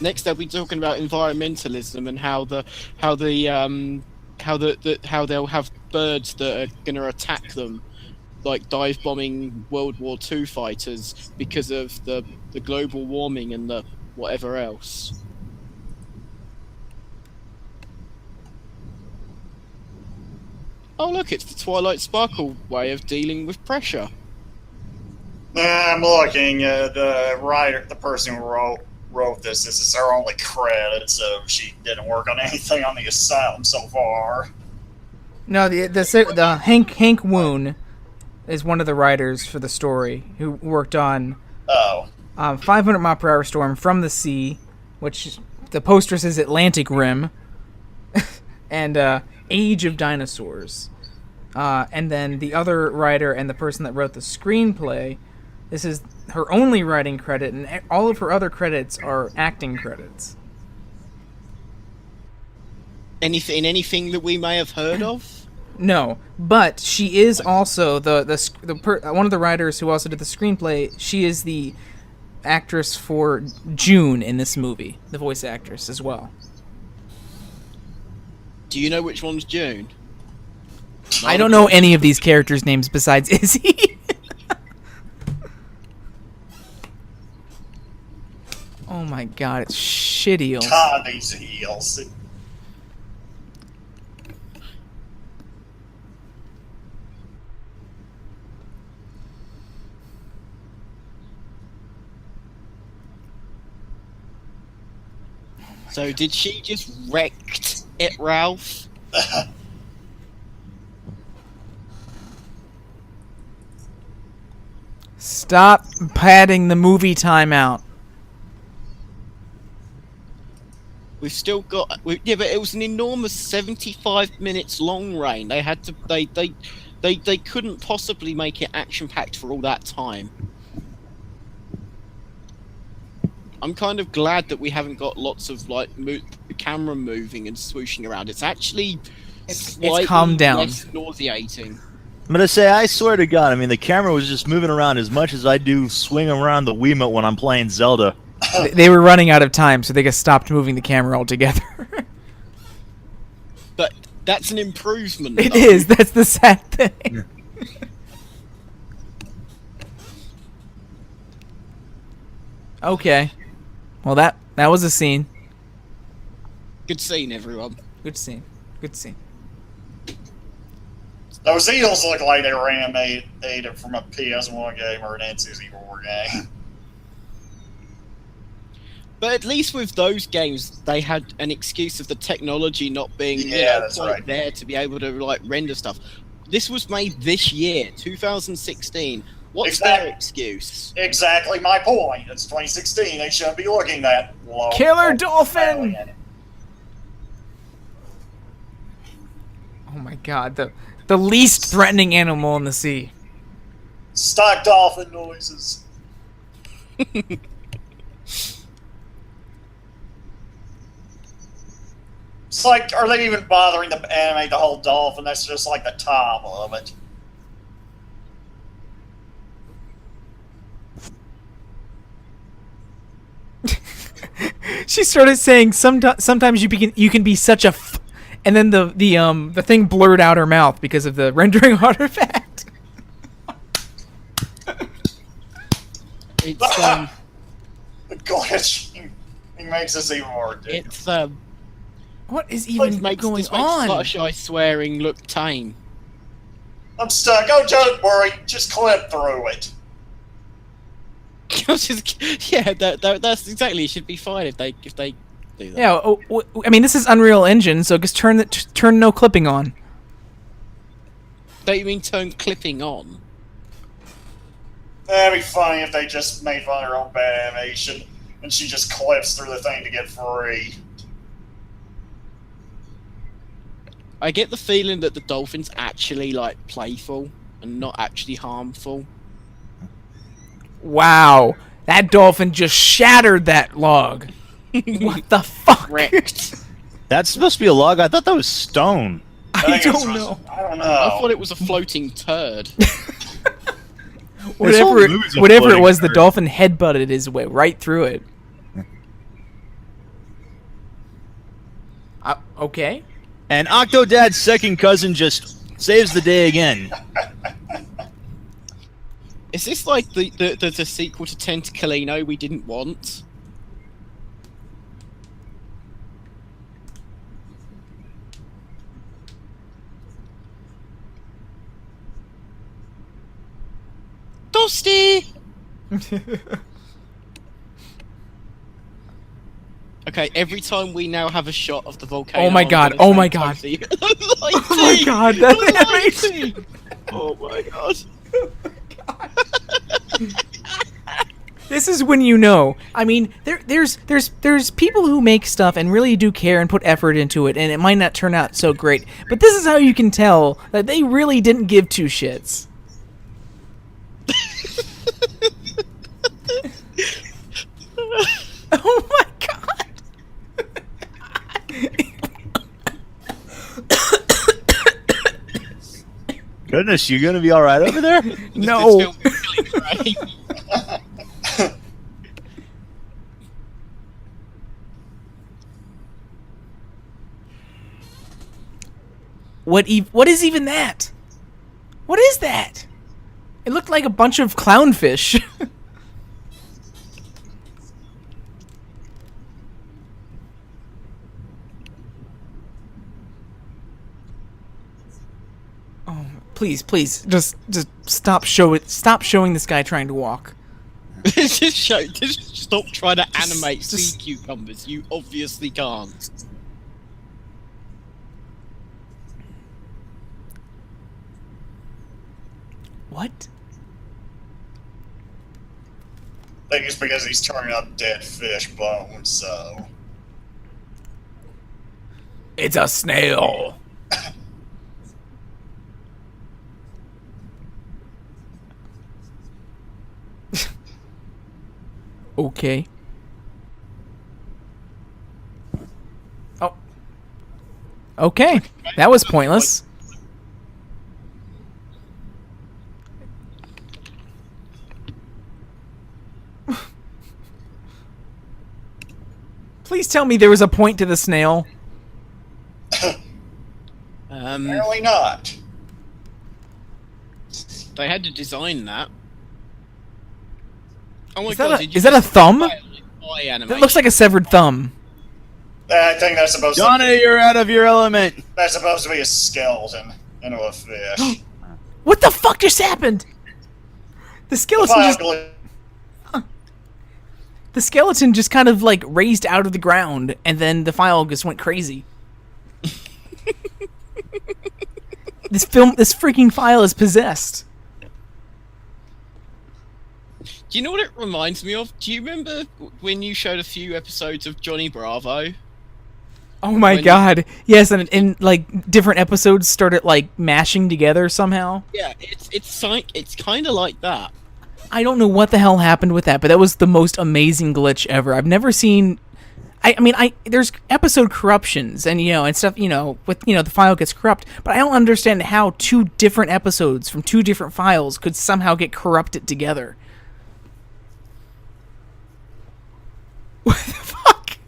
Next, they'll be talking about environmentalism and how they'll have birds that are going to attack them, like dive bombing World War II fighters because of the global warming and the whatever else. Oh look, it's the Twilight Sparkle way of dealing with pressure. I'm looking at the person who wrote this. This is her only credit, so she didn't work on anything on the Asylum so far. No, the Hank Woon is one of the writers for the story who worked on 500 Mile Per Hour Storm, From the Sea, which the poster says Atlantic Rim, and Age of Dinosaurs. And then the other writer and the person that wrote the screenplay, this is her only writing credit, and all of her other credits are acting credits. Anything that we may have heard of? No, but she is also one of the writers who also did the screenplay. She is the actress for June in this movie, the voice actress as well. Do you know which one's June? I don't know any of these characters' names besides Izzy. Oh my god, it's shit eels. God, these eels. So did she just wrecked it, Ralph? Stop padding the movie timeout. We've still got... yeah, but it was an enormous 75 minutes long rain. They had to... They couldn't possibly make it action-packed for all that time. I'm kind of glad that we haven't got lots of, like, camera moving and swooshing around. It's actually slightly calmed down. less nauseating. I'm gonna say, I swear to God, I mean, the camera was just moving around as much as I do swing around the Wiimote when I'm playing Zelda. They were running out of time, so they just stopped moving the camera altogether. But that's an improvement. It though. is. That's the sad thing. Okay. Well, that was a scene. Good scene, everyone. Good scene. Good scene. Those eels look like they were animated from a PS1 game or an N64 game. But at least with those games, they had an excuse of the technology not being that's quite right. there to be able to like render stuff. This was made this year, 2016. What's their excuse? Exactly my point. It's 2016. They shouldn't be looking that low. Killer dolphin! Oh my god, the least threatening animal in the sea. Stock dolphin noises. It's like, are they even bothering to animate the whole dolphin? That's just like the top of it. She started saying sometimes you can be such a and then the thing blurred out her mouth because of the rendering artifact. It's The glitch. He makes us even more ridiculous. it's What is even this makes going on? Fluttershy swearing look tame. I'm stuck. Oh, don't worry. Just clip through it. Yeah, that's exactly. It should be fine if they do that. Yeah, I mean this is Unreal Engine, so just turn no clipping on. Don't you mean turn clipping on? That'd be funny if they just made fun of her own bad animation and she just clips through the thing to get free. I get the feeling that the dolphin's actually like playful and not actually harmful. Wow, that dolphin just shattered that log. What the fuck? Wrecked. That's supposed to be a log. I thought that was stone. I I think it's don't know. I don't know. I thought it was a floating turd. Whatever it movie's a was, floating the turd. dolphin headbutted his way right through it. Okay. And Octodad's second cousin just saves the day again. Is this like the sequel to Tentaclino we didn't want? Toasty! Okay, every time we now have a shot of the volcano. Oh my I'm god, gonna oh say my god. Toasty. Oh my god, that's Lighting! Oh my god. This is when you know. I mean, there's people who make stuff and really do care and put effort into it, and it might not turn out so great. But this is how you can tell that they really didn't give two shits. Oh my god! Goodness, you gonna be all right over there? No. This film is killing Ray. What is even that? What is that? It looked like a bunch of clownfish. Oh, please, just stop showing this guy trying to walk. Just stop trying to animate sea cucumbers. You obviously can't. What? I think it's because he's turning up dead fish bones, so. It's a snail. Okay. Oh. Okay. That was pointless. Please tell me there was a point to the snail. Apparently not. They had to design that. Oh my Is that god! a- did you is that a just thumb? eye animation? That looks like a severed thumb. I think that's supposed Johnny, you're out of your element. that's supposed to be a skeleton into a fish. What the fuck just happened? The skeleton just Finally, the skeleton just kind of like raised out of the ground, and then the file just went crazy. This freaking file is possessed. Do you know what it reminds me of? Do you remember when you showed a few episodes of Johnny Bravo? Oh my When- god! Yes, and like different episodes started like mashing together somehow. Yeah, it's kind of like that. I don't know what the hell happened with that, but that was the most amazing glitch ever. I've never seen. I mean, there's episode corruptions and and stuff with the file gets corrupt, but I don't understand how two different episodes from two different files could somehow get corrupted together. What the fuck?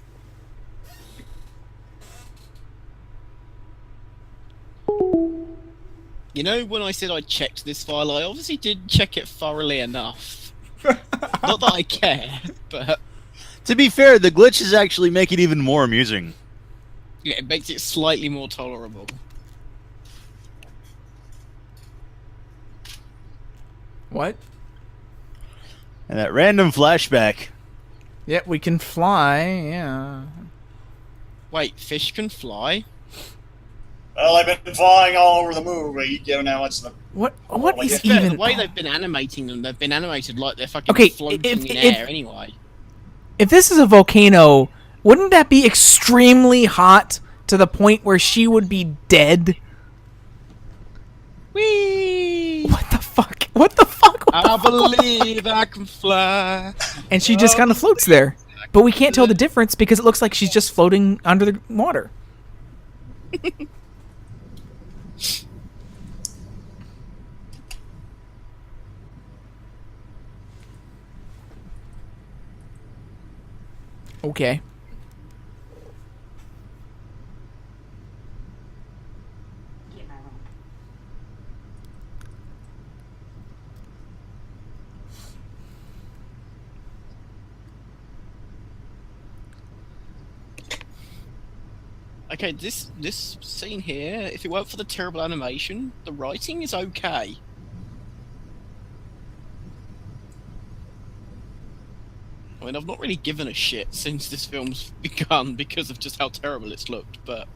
You know, when I said I checked this file, I obviously did check it thoroughly enough. Not that I care, but To be fair, the glitches actually make it even more amusing. yeah, it makes it slightly more tolerable. What? And that random flashback. Yeah, we can fly. Yeah. Wait, fish can fly? Well, they've been flying all over the movie, given how much the... What well, is yeah, even? The way they've been animating them, they've been animated like they're fucking Okay, floating if- in if- air anyway. If this is a volcano, wouldn't that be extremely hot to the point where she would be dead? Whee! What the fuck? What the fuck? What the I fuck? believe I can fly. And she just kind of floats there. But we can't tell the difference because it looks like she's just floating under the water. Okay. Okay, this scene here, if it weren't for the terrible animation, the writing is okay. I mean, I've not really given a shit since this film's begun because of just how terrible it's looked, but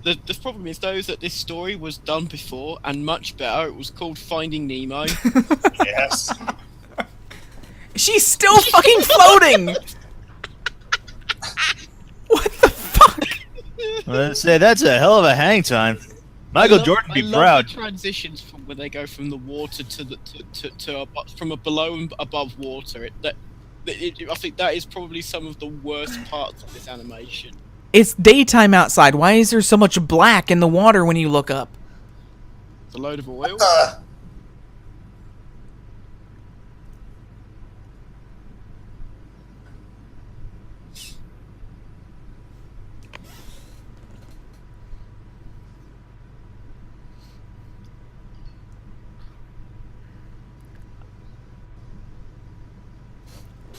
the problem is, though, is that this story was done before and much better. It was called Finding Nemo. Yes. She's still fucking floating! What the fuck? Let's say that's a hell of a hang time. Michael Jordan I be love proud. the transitions from where they go from the water to the from a below and above water. I think that is probably some of the worst parts of this animation. It's daytime outside. Why is there so much black in the water when you look up? It's a load of oil.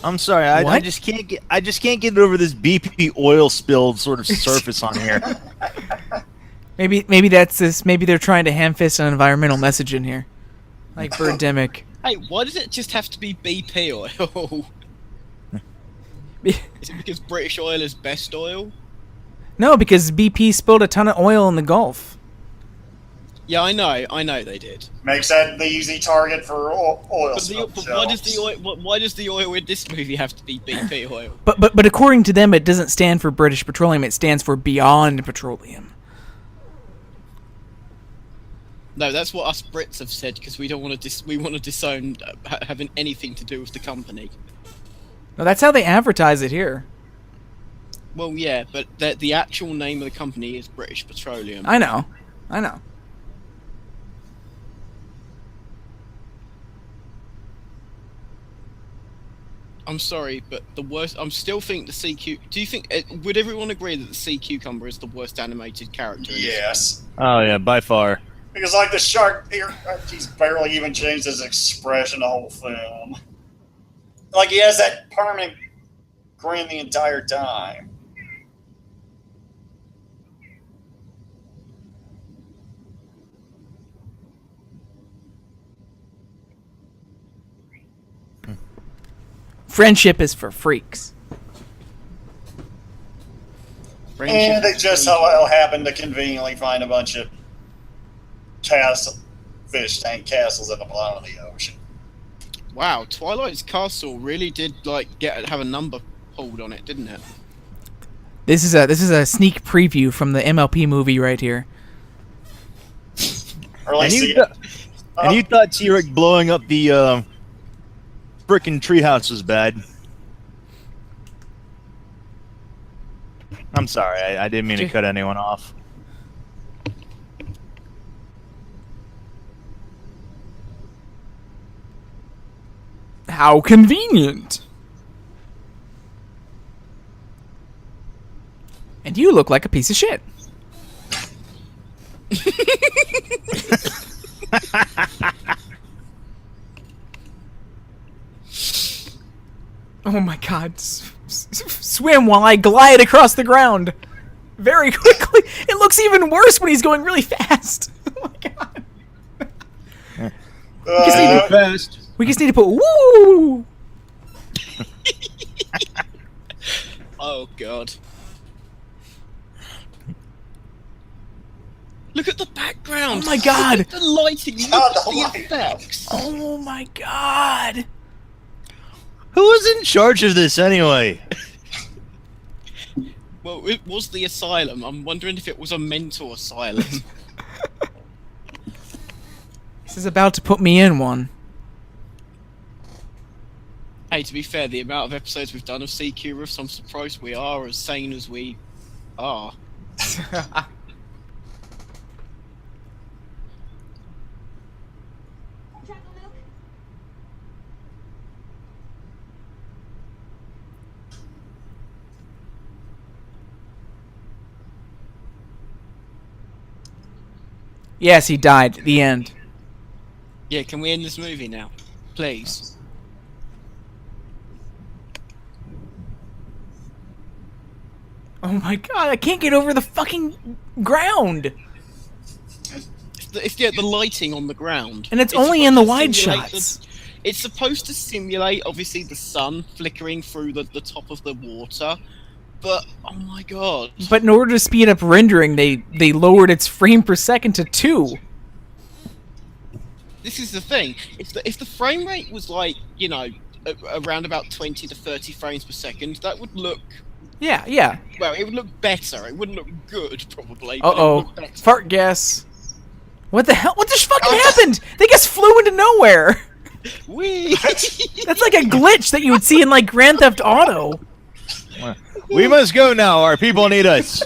I'm sorry, I What? just can't get over this BP oil spilled sort of surface on here. Maybe that's this. Maybe they're trying to ham-fist an environmental message in here, like Birdemic. Hey, why does it just have to be BP oil? Is it because British oil is best oil? No, because BP spilled a ton of oil in the Gulf. Yeah, I know they did. Makes that the easy target for oil But why does the oil? Why does the oil in this movie have to be BP oil? But according to them, it doesn't stand for British Petroleum. It stands for Beyond Petroleum. No, that's what us Brits have said because we don't want to we want to disown having anything to do with the company. No, that's how they advertise it here. Well, yeah, but the actual name of the company is British Petroleum. I know. I'm sorry, but the worst. I'm still think the CQ. Do you think? Would everyone agree that the sea cucumber is the worst animated character? in this Yes. Oh yeah, by far. Because like the shark here, he's barely even changed his expression the whole film. Like he has that permanent grin the entire time. Friendship is for freaks. Friendship And it is just free. so well happened to conveniently find a bunch of fish tank castles at the bottom of the ocean. Wow, Twilight's Castle really did have a number pulled on it, didn't it? This is a sneak preview from the MLP movie right here. Or at And least you thought T-Rex blowing up the frickin' treehouse was bad. I'm sorry, I didn't mean to cut anyone off. How convenient. And you look like a piece of shit. Oh my god. Swim while I glide across the ground. Very quickly. It looks even worse when he's going really fast. Oh my god. We just need to put woo! Oh god. Look at the background. Oh my god. Look at the lighting. Look at the effects. Oh my god. Who was in charge of this anyway? Well, it was the asylum. I'm wondering if it was a mental asylum. This is about to put me in one. Hey, to be fair, the amount of episodes we've done of CQ Riffs, I'm surprised we are as sane as we are. Yes, he died. The end. Yeah, can we end this movie now? Please. Oh my god, I can't get over the fucking ground. It's the lighting on the ground. And it's only in the wide simulate shots. It's supposed to simulate, obviously, the sun flickering through the top of the water. But, oh my god. But in order to speed up rendering, they lowered its frame per second to 2. This is the thing. If the frame rate was like, you know, around about 20 to 30 frames per second, that would look... Yeah, yeah. Well, it would look better. It wouldn't look good, probably. Uh-oh. Fart gas. What the hell? What just fucking happened? They just flew into nowhere. Whee! That's like a glitch that you would see in, like, Grand Theft Auto. We must go now. Our people need us.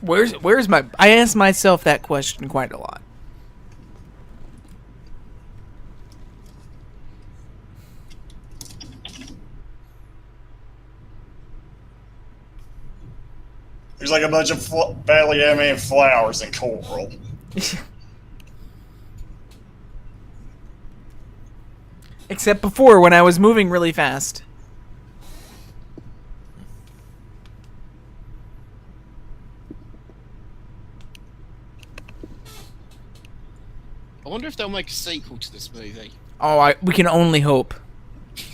Where's my... I ask myself that question quite a lot. There's like a bunch of badly animated flowers and coral. Except before, when I was moving really fast. I wonder if they'll make a sequel to this movie. Oh, we can only hope.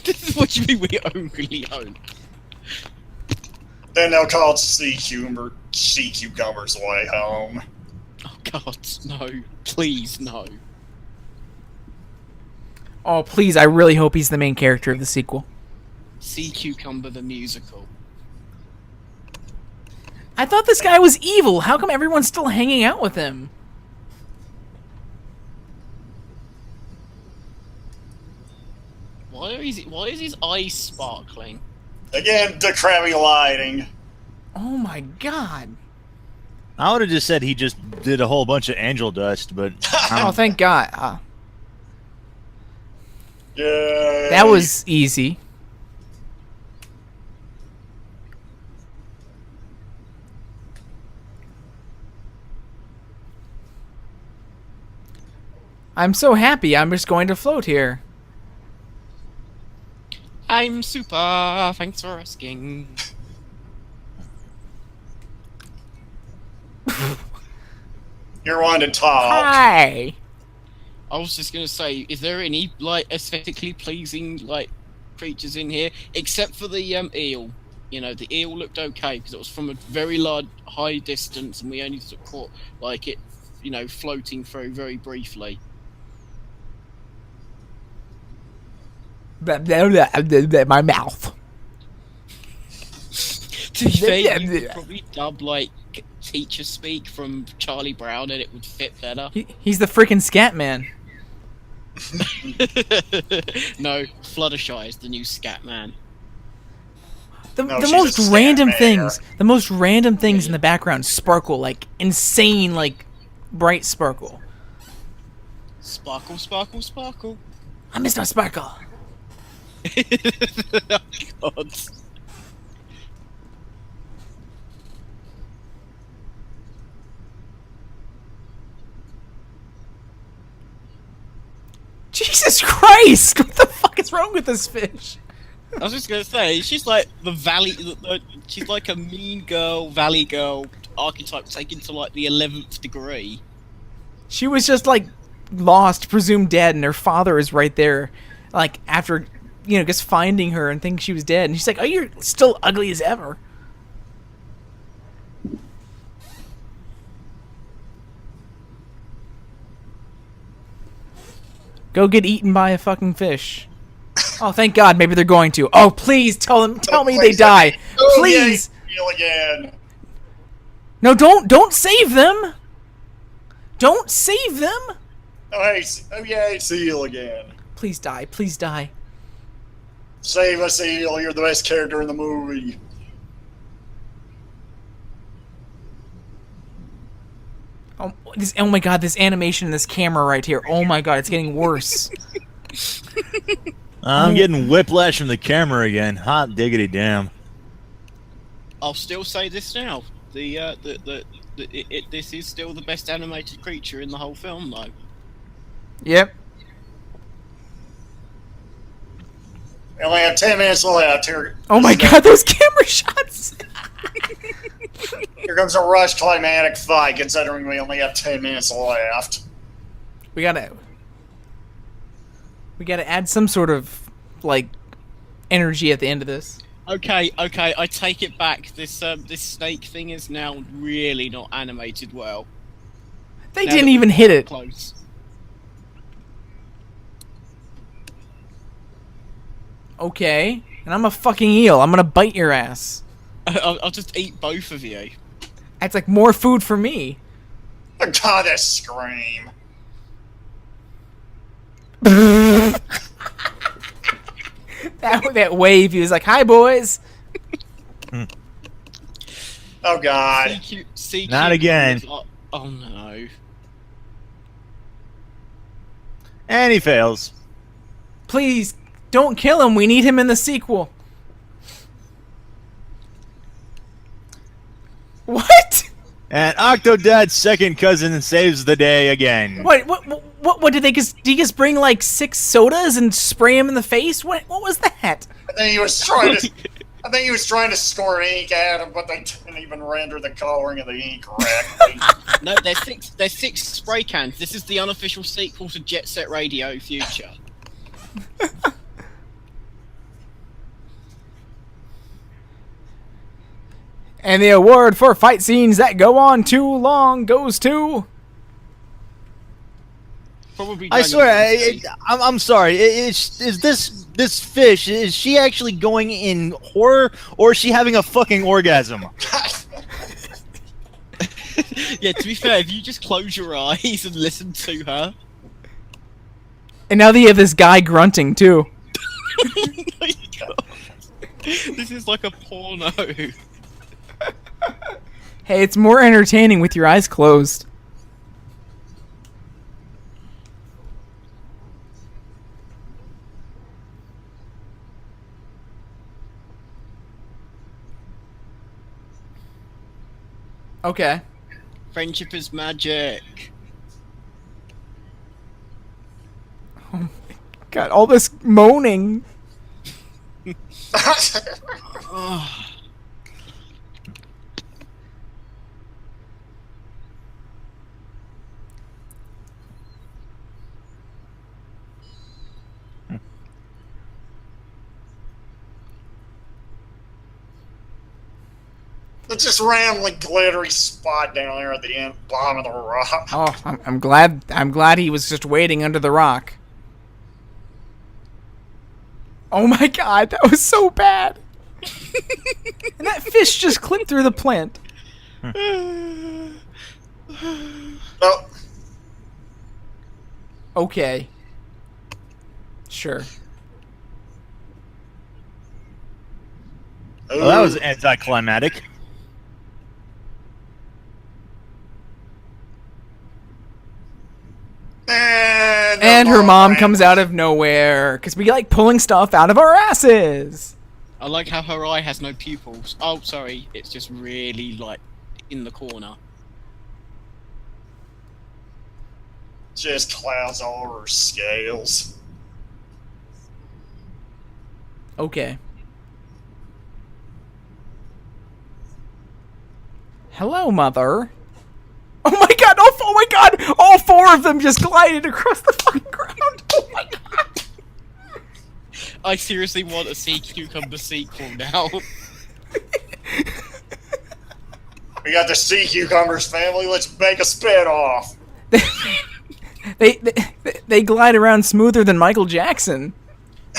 This is what you mean we only hope. Then they'll call it Sea Cucumber's Way Home. Oh god, no. Please, no. Oh, please, I really hope he's the main character of the sequel. Sea Cucumber the musical. I thought this guy was evil. How come everyone's still hanging out with him? Why is his eyes sparkling? Again, the crabby lighting. Oh my god. I would have just said he just did a whole bunch of angel dust, but Oh, thank god. Yay. That was easy. I'm so happy. I'm just going to float here. I'm super, thanks for asking. You're one to talk. Hi. I was just gonna say, is there any, like, aesthetically pleasing, like, creatures in here? Except for the, eel. You know, the eel looked okay, because it was from a very large, high distance, and we only sort of caught, like, it, you know, floating through very briefly. My mouth. To be fair, you could probably dub, like, teacher speak from Charlie Brown, and it would fit better. He's the freaking scat man. No, Fluttershy is the new scat man. The she's most a scat random man. things, the most random things in the background sparkle, like insane, like bright sparkle. Sparkle, sparkle, sparkle. I'm Mr. Sparkle. Oh, God. Jesus Christ! What the fuck is wrong with this fish? I was just gonna say, she's like the valley. She's like a mean girl, valley girl archetype taken to like the 11th degree. She was just like lost, presumed dead, and her father is right there, like after just finding her and thinking she was dead, and she's like, "Oh, you're still ugly as ever." Go get eaten by a fucking fish. Oh, thank God. Maybe they're going to. Oh, please tell me they die. Please. Again. No, don't save them. Don't save them. Oh yay, Seal again. Please die. Please die. Save us, Seal. You're the best character in the movie. Oh my God, this animation in this camera right here. Oh my God, it's getting worse. I'm getting whiplash from the camera again. Hot diggity damn. I'll still say this now. This is still the best animated creature in the whole film, though. Yep. We only have 10 minutes left here. Oh my God, those camera shots. Here comes a rush climatic fight, considering we only have 10 minutes left. We gotta add some sort of like energy at the end of this. Okay, I take it back. This snake thing is now really not animated well. They didn't even hit it. Close. Okay, and I'm a fucking eel. I'm gonna bite your ass. I'll just eat both of you. That's like more food for me. Oh God, that scream. that wave, he was like, "Hi, boys." Oh God. CQ Not again. Oh no. And he fails. Please, don't kill him. We need him in the sequel. What? And Octodad's second cousin saves the day again. What did they just? Did he just bring like 6 sodas and spray him in the face? What was that? I think he was trying to score ink at him, but they didn't even render the coloring of the ink correctly. No, there's six spray cans. This is the unofficial sequel to Jet Set Radio Future. And the award for fight scenes that go on too long goes to... Probably. I swear, I'm sorry. Is this fish? Is she actually going in horror, or is she having a fucking orgasm? Yeah, to be fair, if you just close your eyes and listen to her. And now they have this guy grunting too. Oh my God. This is like a porno. Hey, it's more entertaining with your eyes closed. Okay. Friendship is magic. Oh my God, all this moaning. Oh. It's just randomly glittery spot down there at the end, bottom of the rock. Oh, I'm glad he was just waiting under the rock. Oh my God, that was so bad. And that fish just clipped through the plant. Oh, Okay. Sure. Well, that was anticlimactic. And her mom comes out of nowhere because we like pulling stuff out of our asses. I like how her eye has no pupils. Oh, sorry, it's just really like in the corner. Just clouds all over her scales. Okay. Hello, Mother. Oh my god! Oh my god! All four of them just glided across the fucking ground. Oh my god! I seriously want a Sea Cucumber sequel now. We got the Sea Cucumbers family. Let's make a spin-off. They glide around smoother than Michael Jackson.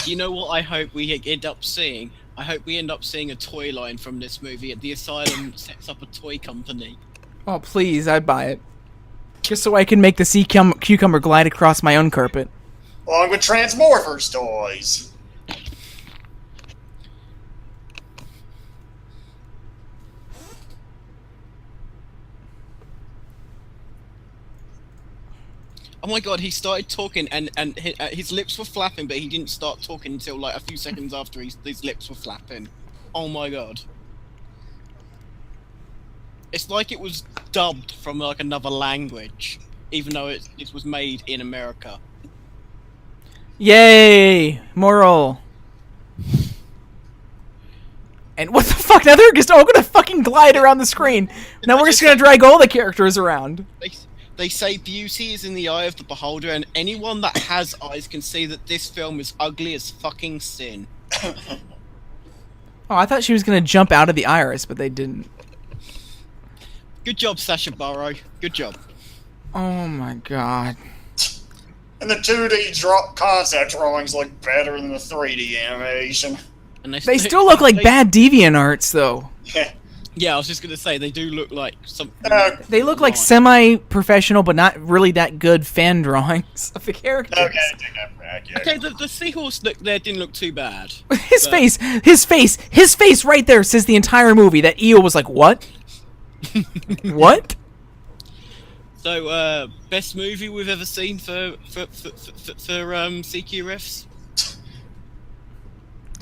You know what I hope we end up seeing? I hope we end up seeing a toy line from this movie. The Asylum sets up a toy company. Oh, please, I'd buy it. Just so I can make the sea cucumber glide across my own carpet. Along with Transmorphers toys. Oh my god, he started talking and his lips were flapping, but he didn't start talking until like a few seconds after his lips were flapping. Oh my god. It's like it was dubbed from like another language, even though it was made in America. Yay! Moral. And what the fuck? Now they're just all gonna fucking glide around the screen. Now we're just gonna drag all the characters around. They say beauty is in the eye of the beholder, and anyone that has eyes can see that this film is ugly as fucking sin. Oh, I thought she was gonna jump out of the iris, but they didn't. Good job, Sacha Baron. Good job. Oh my god. And the 2D concept drawings look better than the 3D animation. And They still look like bad DeviantArts, though. Yeah. Yeah, I was just gonna say they do look like some. They look like semi-professional, but not really that good fan drawings of the characters. Okay, take that back. Yeah. Okay, the seahorse look there didn't look too bad. His face right there says the entire movie. That eel was like, what? What? So, best movie we've ever seen for CQ Riffs?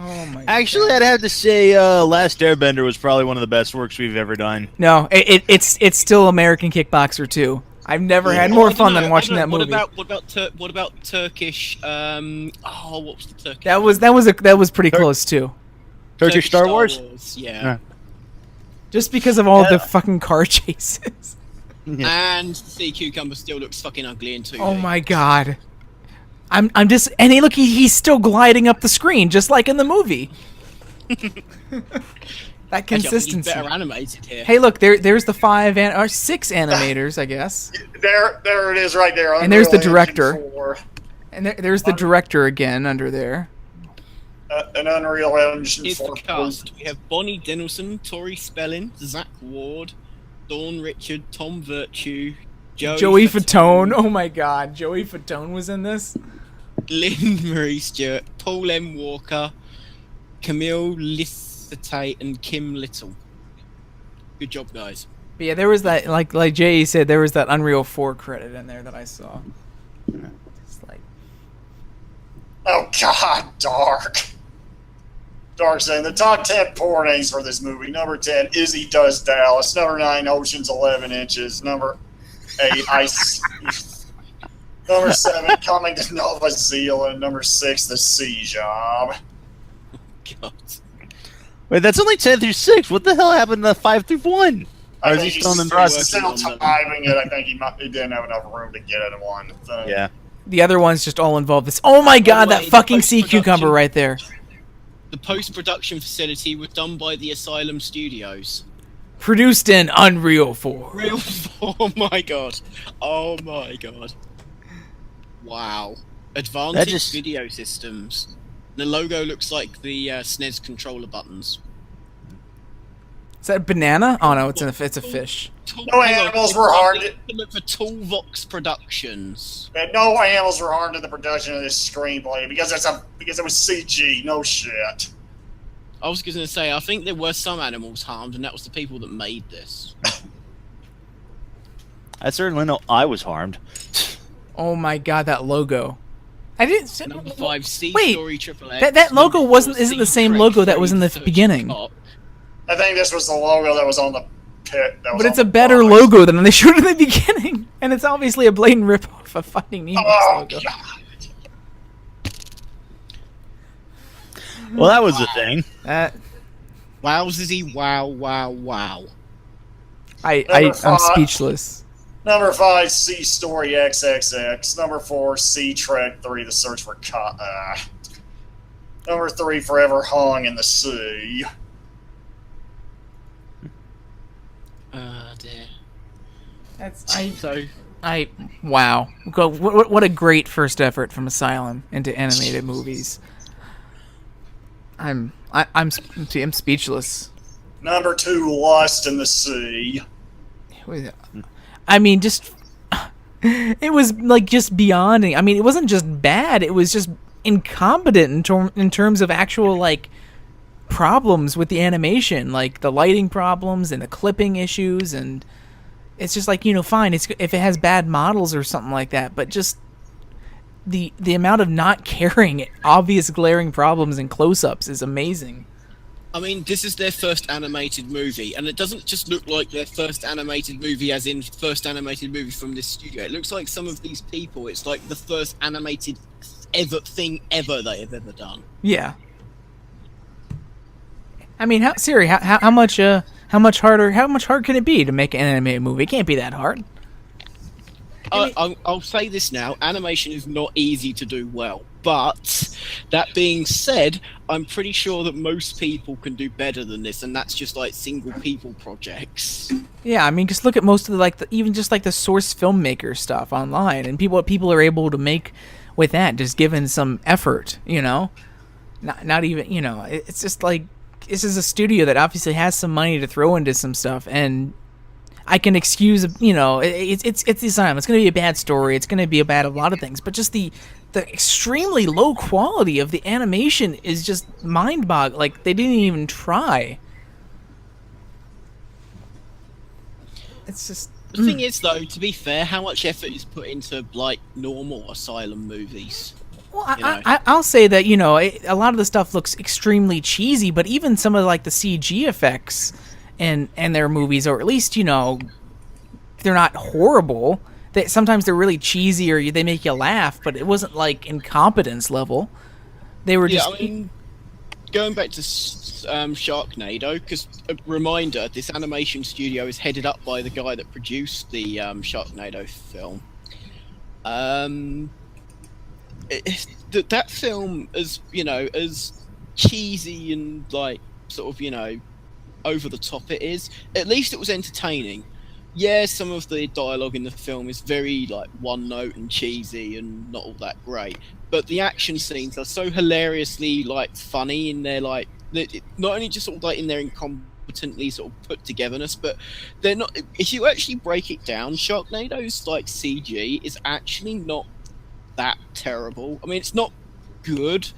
Oh my Actually, I'd have to say Last Airbender was probably one of the best works we've ever done. No, it's still American Kickboxer 2. I've never had more fun than watching that movie. What about Turkish? What was the Turkish? That was pretty close too. Turkish Star Wars? Yeah. Just because of all the fucking car chases. And Sea Cucumber still looks fucking ugly in 2D. Oh my god. I'm just and he's still gliding up the screen just like in the movie. That consistency. Better animated here. Hey, look, there's the 6 animators, I guess. There it is, right there. And there's the Unreal director. Engine 4. And there's the director again under there. An Unreal Engine Here's 4. the cast. We have Bonnie Dennelson, Tori Spelling, Zach Ward, Dawn Richard, Tom Virtue, Joey Fatone. Oh my god, Joey Fatone was in this? Lynn Marie Stewart, Paul M. Walker, Camille Lissetate, and Kim Little. Good job, guys. But yeah, there was that, like Jay said, there was that Unreal 4 credit in there that I saw. It's like... Oh god, Dark. Dark saying the top 10 porn names for this movie. Number 10, Izzy Does Dallas. Number 9, Ocean's 11 Inches. Number 8, Ice. Number 7, Coming to Nova Zealand. Number 6, The Sea Job. God. Wait, that's only 10 through 6. What the hell happened to 5 through 1? Or is he still in the process? Still timing it. I think he didn't have enough room to get it in one thing. Yeah. The other ones just all involve this. Oh my god, that fucking sea cucumber right there. The post-production facility was done by the Asylum Studios. Produced in Unreal 4. Oh my god. Oh my god. Wow. Advanced video systems. The logo looks like the SNES controller buttons. Is that a banana? Oh no, it's a fish. No animals were harmed. Look for Toolvox Productions. No animals were harmed in the production of this screenplay because it was CG. No shit. I was going to say, I think there were some animals harmed, and that was the people that made this. I certainly know I was harmed. Oh my god, that logo. I didn't. Number 5, C Wait, Story Triple X. that logo isn't the same logo that was in the beginning. I think this was the logo that was on the But it's a better logo than they showed in the beginning, and it's obviously a blatant ripoff of Finding Nemo's logo. God. Well, that was a thing. Wowzzy, wow. I'm speechless. Number 5, Sea Story XXX. Number 4, Sea Trek 3, The Search for Number 3, Forever Hung in the Sea. Dear. Wow. What a great first effort from Asylum into animated movies. I'm speechless. Number 2, Lost in the Sea. I mean, just it was like just beyond. I mean, it wasn't just bad; it was just incompetent in terms of actual like problems with the animation, like the lighting problems and the clipping issues, and it's just like, fine, if it has bad models or something like that, but just the amount of not caring, obvious glaring problems and close-ups is amazing. I mean, this is their first animated movie, and it doesn't just look like their first animated movie as in first animated movie from this studio. It looks like some of these people, it's like the first animated thing ever they have ever done. Yeah. I mean, how much hard can it be to make an animated movie? It can't be that hard. I'll say this now, animation is not easy to do well, but that being said, I'm pretty sure that most people can do better than this, and that's just like single people projects. Yeah, I mean, just look at most of even just like the source filmmaker stuff online, and what people are able to make with that, just given some effort, not even, it's just like, this is a studio that obviously has some money to throw into some stuff, and I can excuse, it's the Asylum. It's going to be a bad story. It's going to be a lot of things. But just the extremely low quality of the animation is just mind-boggling. Like, they didn't even try. It's just... The thing is, though, to be fair, how much effort is put into, like, normal Asylum movies? Well, I'll say that, a lot of the stuff looks extremely cheesy, but even some of, like, the CG effects and their movies, or at least, they're not horrible. Sometimes they're really cheesy or they make you laugh, but it wasn't like incompetence level. They were just... Yeah, I mean, going back to Sharknado, because a reminder, this animation studio is headed up by the guy that produced the Sharknado film. That film, as cheesy and like sort of over the top it is, at least it was entertaining. Yeah, some of the dialogue in the film is very like one note and cheesy and not all that great, but the action scenes are so hilariously like funny in their like, not only just sort of like in their incompetently sort of put togetherness, but they're not, if you actually break it down, Sharknado's like CG is actually not that terrible. I mean, it's not good,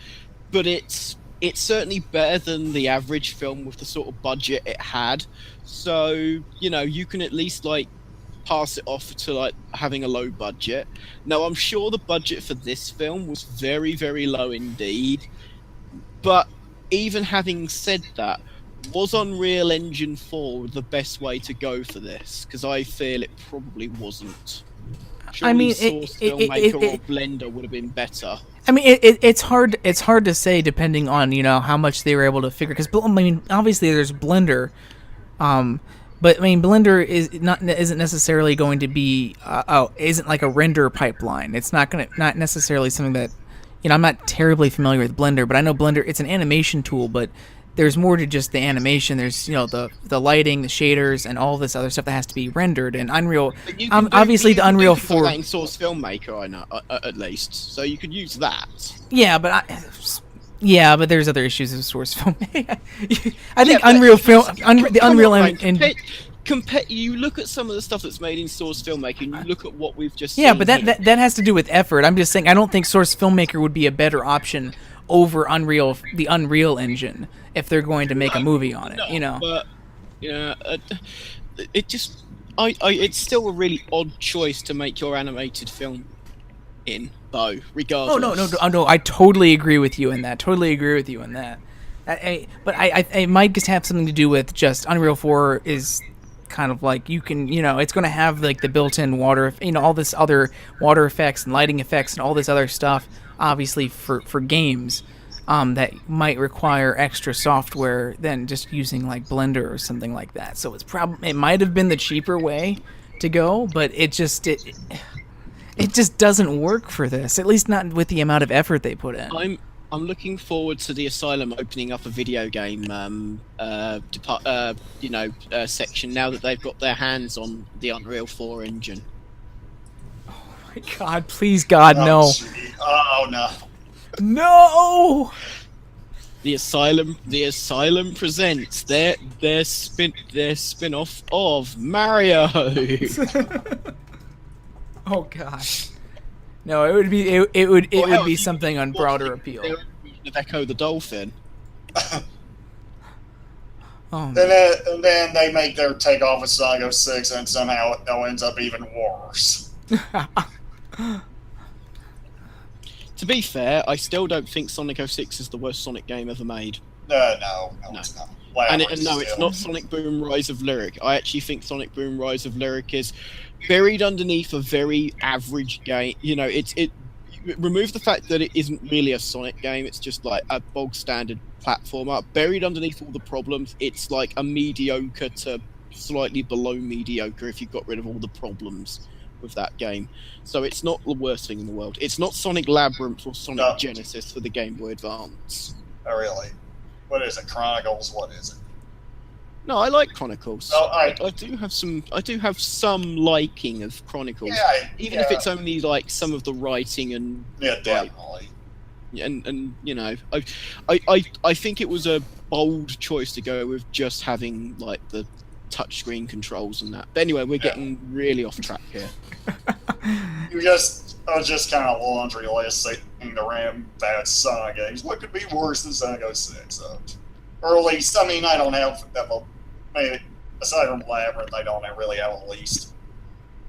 but it's certainly better than the average film with the sort of budget it had. So, you can at least like pass it off to like having a low budget. Now, I'm sure the budget for this film was very, very low indeed. But even having said that, was Unreal Engine 4 the best way to go for this? Because I feel it probably wasn't. Surely I mean, Source Filmmaker or Blender would have been better. I mean, it's hard to say depending on how much they were able to figure. Because I mean, obviously there's Blender, but I mean Blender isn't necessarily going to be isn't like a render pipeline. It's not necessarily something that I'm not terribly familiar with Blender, but I know Blender, it's an animation tool, but there's more to just the animation. There's the lighting, the shaders, and all this other stuff that has to be rendered. And Unreal, obviously the Unreal 4 in Source Filmmaker, I know at least, so you could use that. Yeah, but there's other issues with Source Filmmaker. I think the Unreal Engine. You look at some of the stuff that's made in Source Filmmaker, and you look at what we've just yeah, seen but that has to do with effort. I'm just saying I don't think Source Filmmaker would be a better option over the Unreal Engine if they're going to make a movie on it, But it just, it's still a really odd choice to make your animated film in, though. Regardless. Oh no! I totally agree with you in that. But I might just have something to do with just Unreal 4 is kind of like you can, it's going to have like the built-in water, all this other water effects and lighting effects and all this other stuff, obviously for games that might require extra software than just using like Blender or something like that. So it might have been the cheaper way to go, but it just doesn't work for this, at least not with the amount of effort they put in. I'm looking forward to the Asylum opening up a video game section now that they've got their hands on the Unreal 4 engine. Oh my god, please God, no. Oh no. No! The Asylum presents their spin-off of Mario. Oh god. No, it would be something on broader appeal. Of Echo the Dolphin. Oh, And then they make their takeoff with Sonic 06, and somehow it ends up even worse. To be fair, I still don't think Sonic 06 is the worst Sonic game ever made. No, it's not. Wow, And it's not Sonic Boom Rise of Lyric. I actually think Sonic Boom Rise of Lyric is buried underneath a very average game. Remove the fact that it isn't really a Sonic game, it's just like a bog standard platformer. Buried underneath all the problems, it's like a mediocre to slightly below mediocre if you got rid of all the problems with that game. So it's not the worst thing in the world. It's not Sonic Labyrinth or Sonic Genesis for the Game Boy Advance. Oh, really? What is it? Chronicles? What is it? No, I like Chronicles. Oh, I do have some liking of Chronicles, even if it's only like some of the writing and definitely. And I think it was a bold choice to go with just having like the touchscreen controls and that. But anyway, we're getting really off track here. I was just kind of laundry listing the RAM bad Sonic games. What could be worse than Sonic 06? Or at least, I don't have maybe aside from Labyrinth, I don't really have a least.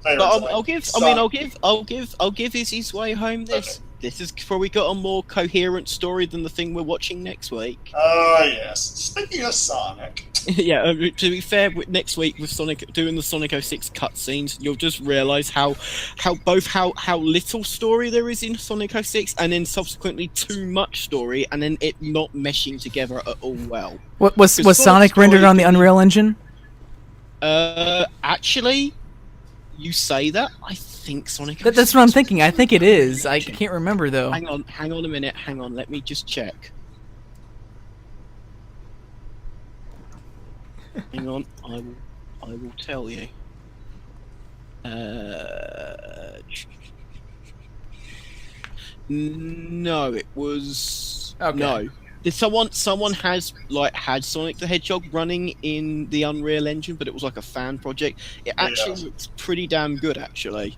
But I'll give IZZIE'S Way Home this. Okay. This has probably got a more coherent story than the thing we're watching next week. Oh yes. Speaking of Sonic. Yeah, to be fair, next week with Sonic doing the Sonic 06 cutscenes, you'll just realise how little story there is in Sonic 06, and then subsequently too much story, and then it not meshing together at all well. What was Sonic rendered on the Unreal Engine? Actually, you say that. I think Sonic. That's what I'm thinking. I think it is. I can't remember though. Hang on a minute. Hang on. Let me just check. Hang on. I will tell you. No, it was no. Did someone had Sonic the Hedgehog running in the Unreal Engine, but it was like a fan project. It actually looks pretty damn good, actually.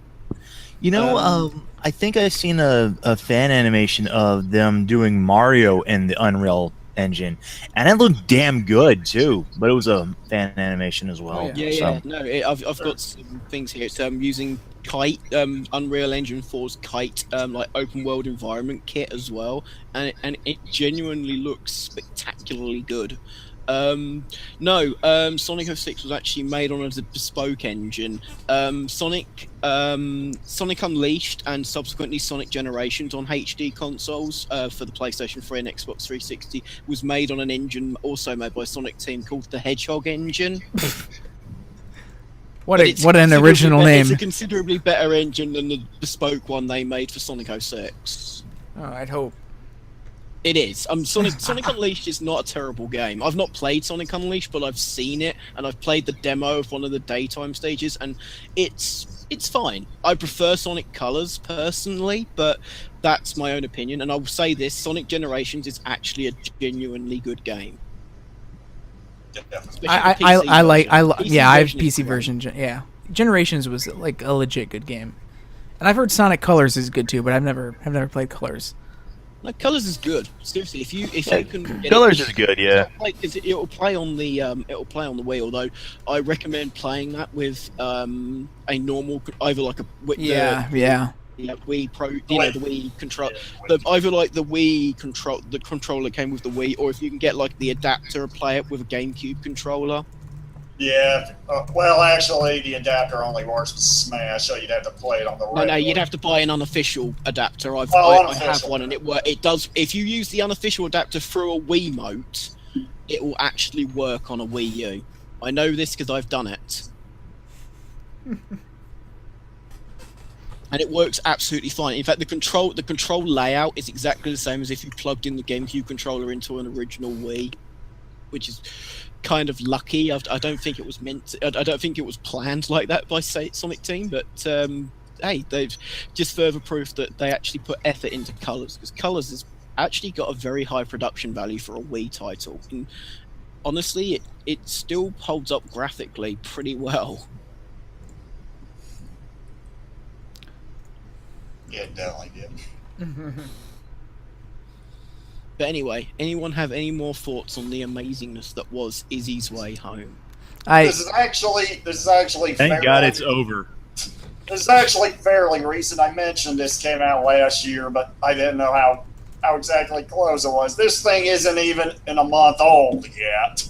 I think I've seen a fan animation of them doing Mario in the Unreal Engine, and it looked damn good too. But it was a fan animation as well. Oh, yeah. No, I've got some things here. It's using Kite, Unreal Engine 4's Kite, like open world environment kit as well, and it genuinely looks spectacularly good. Sonic 06 was actually made on a bespoke engine. Sonic Unleashed and subsequently Sonic Generations on HD consoles for the PlayStation 3 and Xbox 360 was made on an engine also made by Sonic Team called the Hedgehog engine. What an original name! It's a considerably better engine than the bespoke one they made for Sonic 06. Oh, I'd hope. It is. Sonic Unleashed is not a terrible game. I've not played Sonic Unleashed, but I've seen it, and I've played the demo of one of the daytime stages, and it's fine. I prefer Sonic Colors personally, but that's my own opinion. And I will say this: Sonic Generations is actually a genuinely good game. I have PC version. Yeah, Generations was like a legit good game, and I've heard Sonic Colors is good too, but I've never played Colors. No, Colors is good. Seriously, if you can get Colors is good, yeah. It'll play on the Wii. Although I recommend playing that with a normal, either like a Wii Pro, the Wii control. Either like the Wii control, the controller came with the Wii, or if you can get like the adapter, play it with a GameCube controller. Yeah. Well, actually, the adapter only works with Smash, so you'd have to play it on the regular. No, you'd have to buy an unofficial adapter. I have one, and it does. If you use the unofficial adapter through a Wiimote, it will actually work on a Wii U. I know this because I've done it. And it works absolutely fine. In fact, the control layout is exactly the same as if you plugged in the GameCube controller into an original Wii, which is kind of lucky. I don't think it was I don't think it was planned like that by Sonic Team, but hey, they've just further proof that they actually put effort into Colors, because Colors has actually got a very high production value for a Wii title. And honestly, it still holds up graphically pretty well. Yeah, it definitely did. But anyway, anyone have any more thoughts on the amazingness that was Izzy's Way Home? This is actually Thank God it's over. This is actually fairly recent. I mentioned this came out last year, but I didn't know how exactly close it was. This thing isn't even in a month old yet.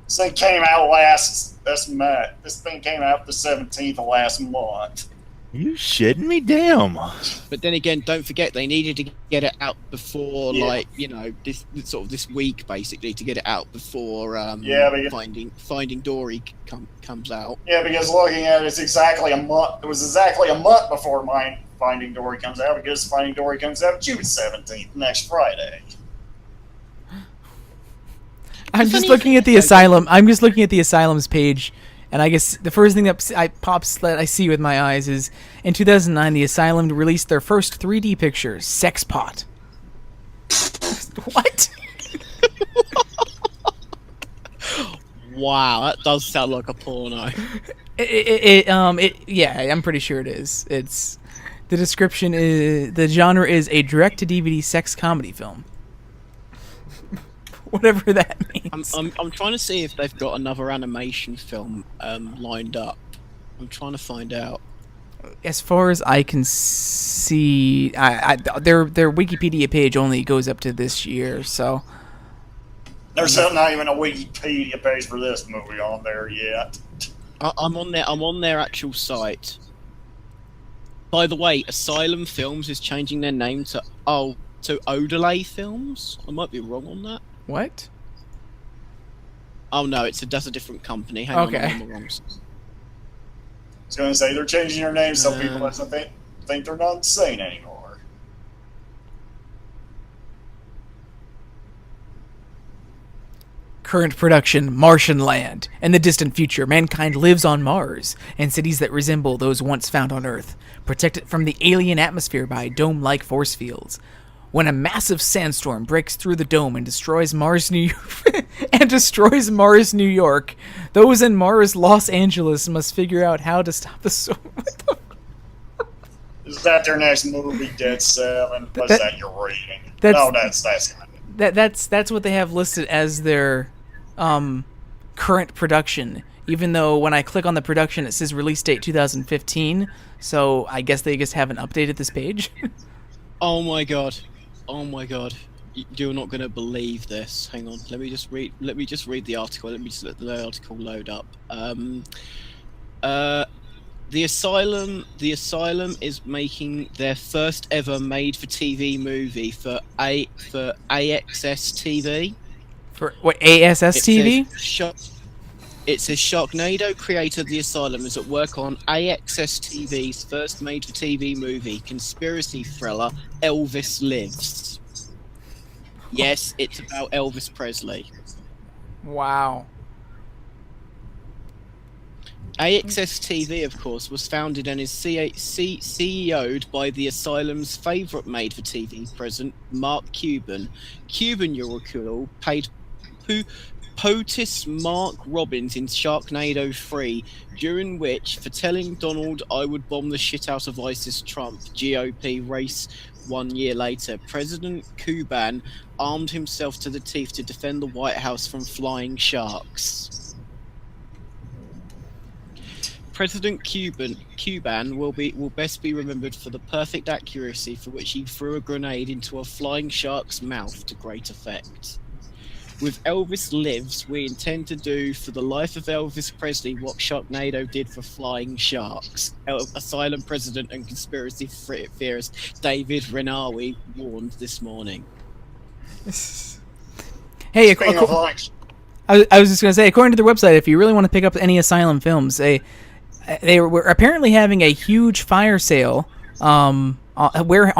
This thing came out This thing came out the 17th of last month. You shitting me? Damn. But then again, don't forget they needed to get it out before, this week basically, to get it out before Finding Dory comes out. Yeah, because looking at it, it's exactly a month. It was exactly a month before Finding Dory comes out, because Finding Dory comes out June 17th, next Friday. I'm just looking at the Asylum. I'm just looking at the Asylum's page. And I guess the first thing that I see with my eyes is, in 2009, the Asylum released their first 3D picture, Sex Pot. What? Wow, that does sound like a porno. Yeah, I'm pretty sure it is. It's the description is the genre is a direct-to-DVD sex comedy film. Whatever that means. I'm trying to see if they've got another animation film lined up. I'm trying to find out. As far as I can see, their Wikipedia page only goes up to this year, so there's not even a Wikipedia page for this movie on there yet. I'm on their actual site. By the way, Asylum Films is changing their name to Odelay Films. I might be wrong on that. What? Oh no, that's a different company. Hang on, I'm on the wrong side. I was going to say, they're changing their name so people doesn't think they're not insane anymore. Current production, Martian land. In the distant future, mankind lives on Mars, and cities that resemble those once found on Earth, protected from the alien atmosphere by dome-like force fields. When a massive sandstorm breaks through the dome and destroys Mars, New York, those in Mars, Los Angeles must figure out how to stop the storm. Is that their next movie, Dead 7? What's that you're reading? That's that's what they have listed as their current production. Even though when I click on the production, it says release date 2015. So I guess they just haven't updated this page. Oh my god. You're not going to believe this. Hang on. Let me just read the article. Let me just let the article load up. The Asylum is making their first ever made-for-TV movie for AXS TV. For what, ASS TV? It says Sharknado creator The Asylum is at work on AXS TV's first made-for-TV movie, conspiracy thriller Elvis Lives. Yes, it's about Elvis Presley. Wow. AXS TV, of course, was founded and is CEO'd by The Asylum's favourite made-for-TV president, Mark Cuban. Cuban, you'll recall, paid POTUS Mark Robbins in Sharknado 3, during which, for telling Donald I would bomb the shit out of ISIS Trump GOP race 1 year later, President Cuban armed himself to the teeth to defend the White House from flying sharks. President Cuban will best be remembered for the perfect accuracy for which he threw a grenade into a flying shark's mouth to great effect. With Elvis Lives, we intend to do for the life of Elvis Presley what Sharknado did for flying sharks. Asylum president and conspiracy theorist David Renawi warned this morning. Hey, Speaking of lunch, I was just going to say, according to their website, if you really want to pick up any Asylum films, they were apparently having a huge fire sale from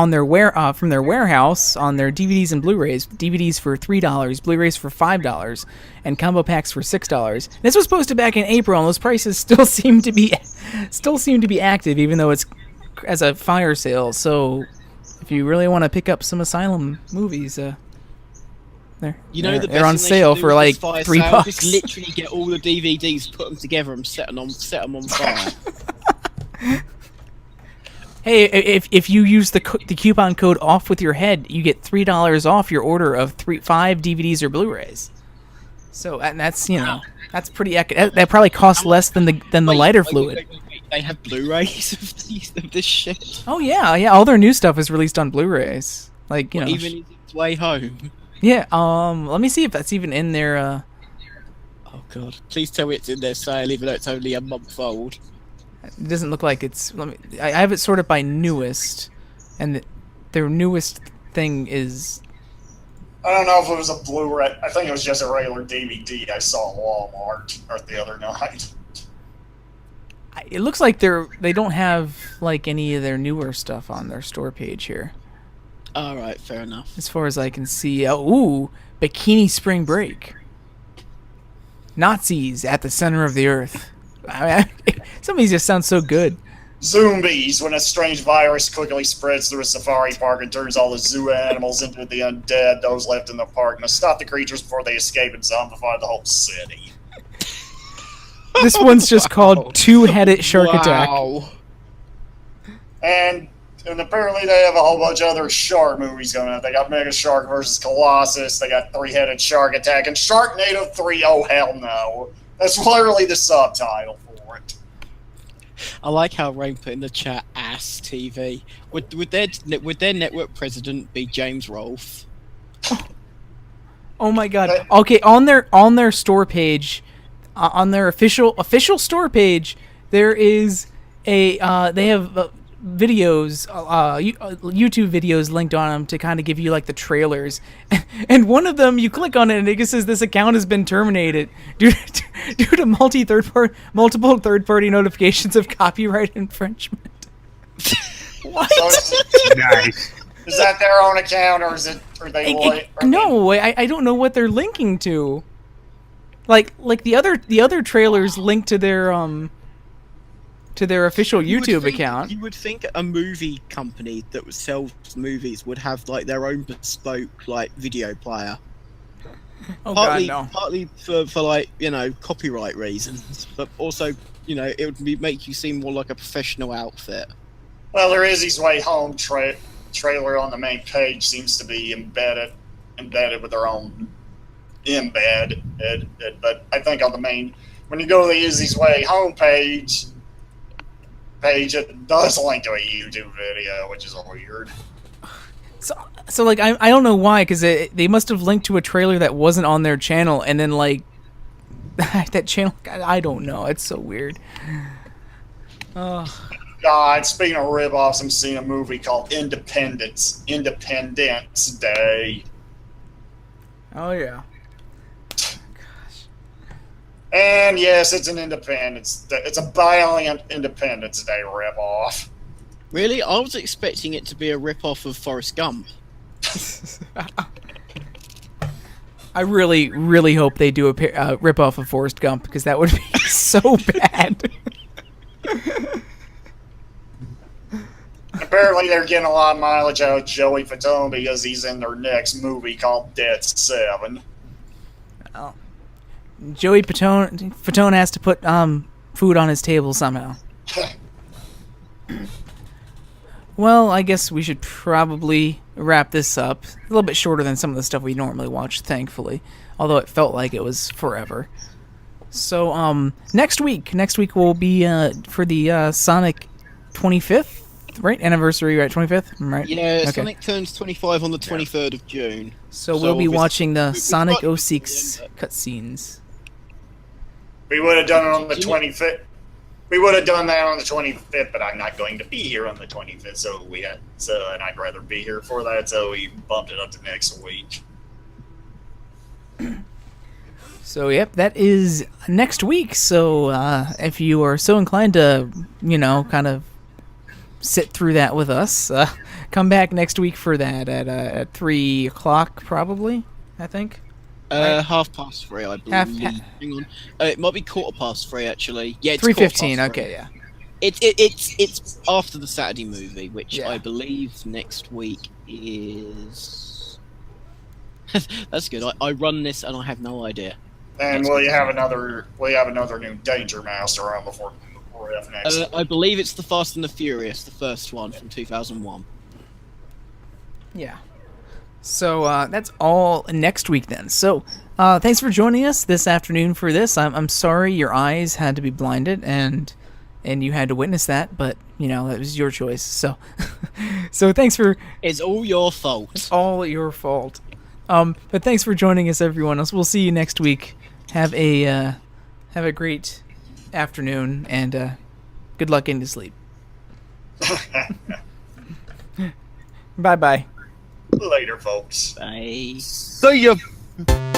their warehouse on their DVDs and Blu-rays. DVDs for $3, Blu-rays for $5, and combo packs for $6. This was posted back in April, and those prices still seem to be active, even though it's as a fire sale. So, if you really want to pick up some Asylum movies, they're on sale for like $3. Just literally get all the DVDs, put them together, and set them on fire. Hey, if you use the coupon code off with your head, you get $3 off your order of 5 DVDs or Blu-rays. So, and that's that's pretty. That probably costs less than the lighter fluid. Wait. They have Blu-rays of this shit. Oh yeah. All their new stuff is released on Blu-rays. Like even IZZIE'S Way Home. Yeah. Let me see if that's even in there. Oh god! Please tell me it's in their sale, even though it's only a month old. It doesn't look like it's. I have it sorted by newest, and their newest thing is. I don't know if it was a Blu-ray. I think it was just a regular DVD I saw at Walmart the other night. It looks like they don't have like any of their newer stuff on their store page here. All right, fair enough. As far as I can see, Bikini Spring Break. Nazis at the center of the earth. Some of these just sound so good. Zombies, when a strange virus quickly spreads through a safari park and turns all the zoo animals into the undead, those left in the park must stop the creatures before they escape and zombify the whole city. This one's just called Two-Headed Shark Attack. And apparently they have a whole bunch of other shark movies going on. They got Mega Shark vs. Colossus, they got Three-Headed Shark Attack, and Sharknado 3, oh hell no. That's literally the subtitle for it. I like how Rain put in the chat, ass TV. Would their network president be James Rolfe? Oh my god. Okay, on their store page, on their official store page, there is they have videos, YouTube videos linked on them to kind of give you like the trailers, and one of them you click on it and it just says this account has been terminated due to multiple third-party notifications of copyright infringement. What? Nice. Is that their own account or is it? Are they? No, I don't know what they're linking to. Like the other trailers linked to their official YouTube account. You would think a movie company that would sell movies would have like their own bespoke like video player. Oh partly, god, no. Partly for like copyright reasons, but also it would make you seem more like a professional outfit. Well, their IZZIE'S Way Home trailer on the main page seems to be embedded with their own embed. But I think on the main, when you go to the IZZIE'S Way Home page, it does link to a YouTube video, which is weird. So like I don't know why, because they must have linked to a trailer that wasn't on their channel, and then like that channel, I don't know, it's so weird. God, speaking of rip-offs, I'm seeing a movie called Independence Day. Oh yeah. And yes, it's an it's a violent Independence Day rip-off. Really? I was expecting it to be a rip-off of Forrest Gump. I really, really hope they do a rip-off of Forrest Gump, because that would be so bad. Apparently they're getting a lot of mileage out of Joey Fatone because he's in their next movie called Dead 7. Oh. Joey Fatone has to put food on his table somehow. Well, I guess we should probably wrap this up. A little bit shorter than some of the stuff we normally watch, thankfully. Although it felt like it was forever. So, next week will be for the Sonic 25th 25th, right? Anniversary, right? 25th, right? Yeah, Okay. Sonic turns 25 on the 23rd of June. So we'll be obviously watching the we've Sonic got- 06 cutscenes. We would have done it on the Did you- 25th. We would have done that on the 25th, but I'm not going to be here on the 25th, and I'd rather be here for that, so we bumped it up to next week. So, yep, that is next week. So, if you are so inclined to, kind of sit through that with us, come back next week for that at 3 o'clock, probably, I think. 3:30, I believe. Half- Hang on. It might be 3:15, actually. Yeah, it's 3:15, 3:15. okay, yeah. It's after the Saturday movie, which Yeah. I believe next week is. That's good. I run this and I have no idea. And will you have another new Danger Master on before F next? I believe it's the Fast and the Furious, the first one from 2001. Yeah. So that's all next week then. So thanks for joining us this afternoon for this. I'm sorry your eyes had to be blinded and you had to witness that, but that was your choice. So so thanks for. It's all your fault. It's all your fault. But thanks for joining us, everyone else. We'll see you next week. Have a great afternoon and good luck into sleep. Bye bye. Later, folks. Bye. See ya.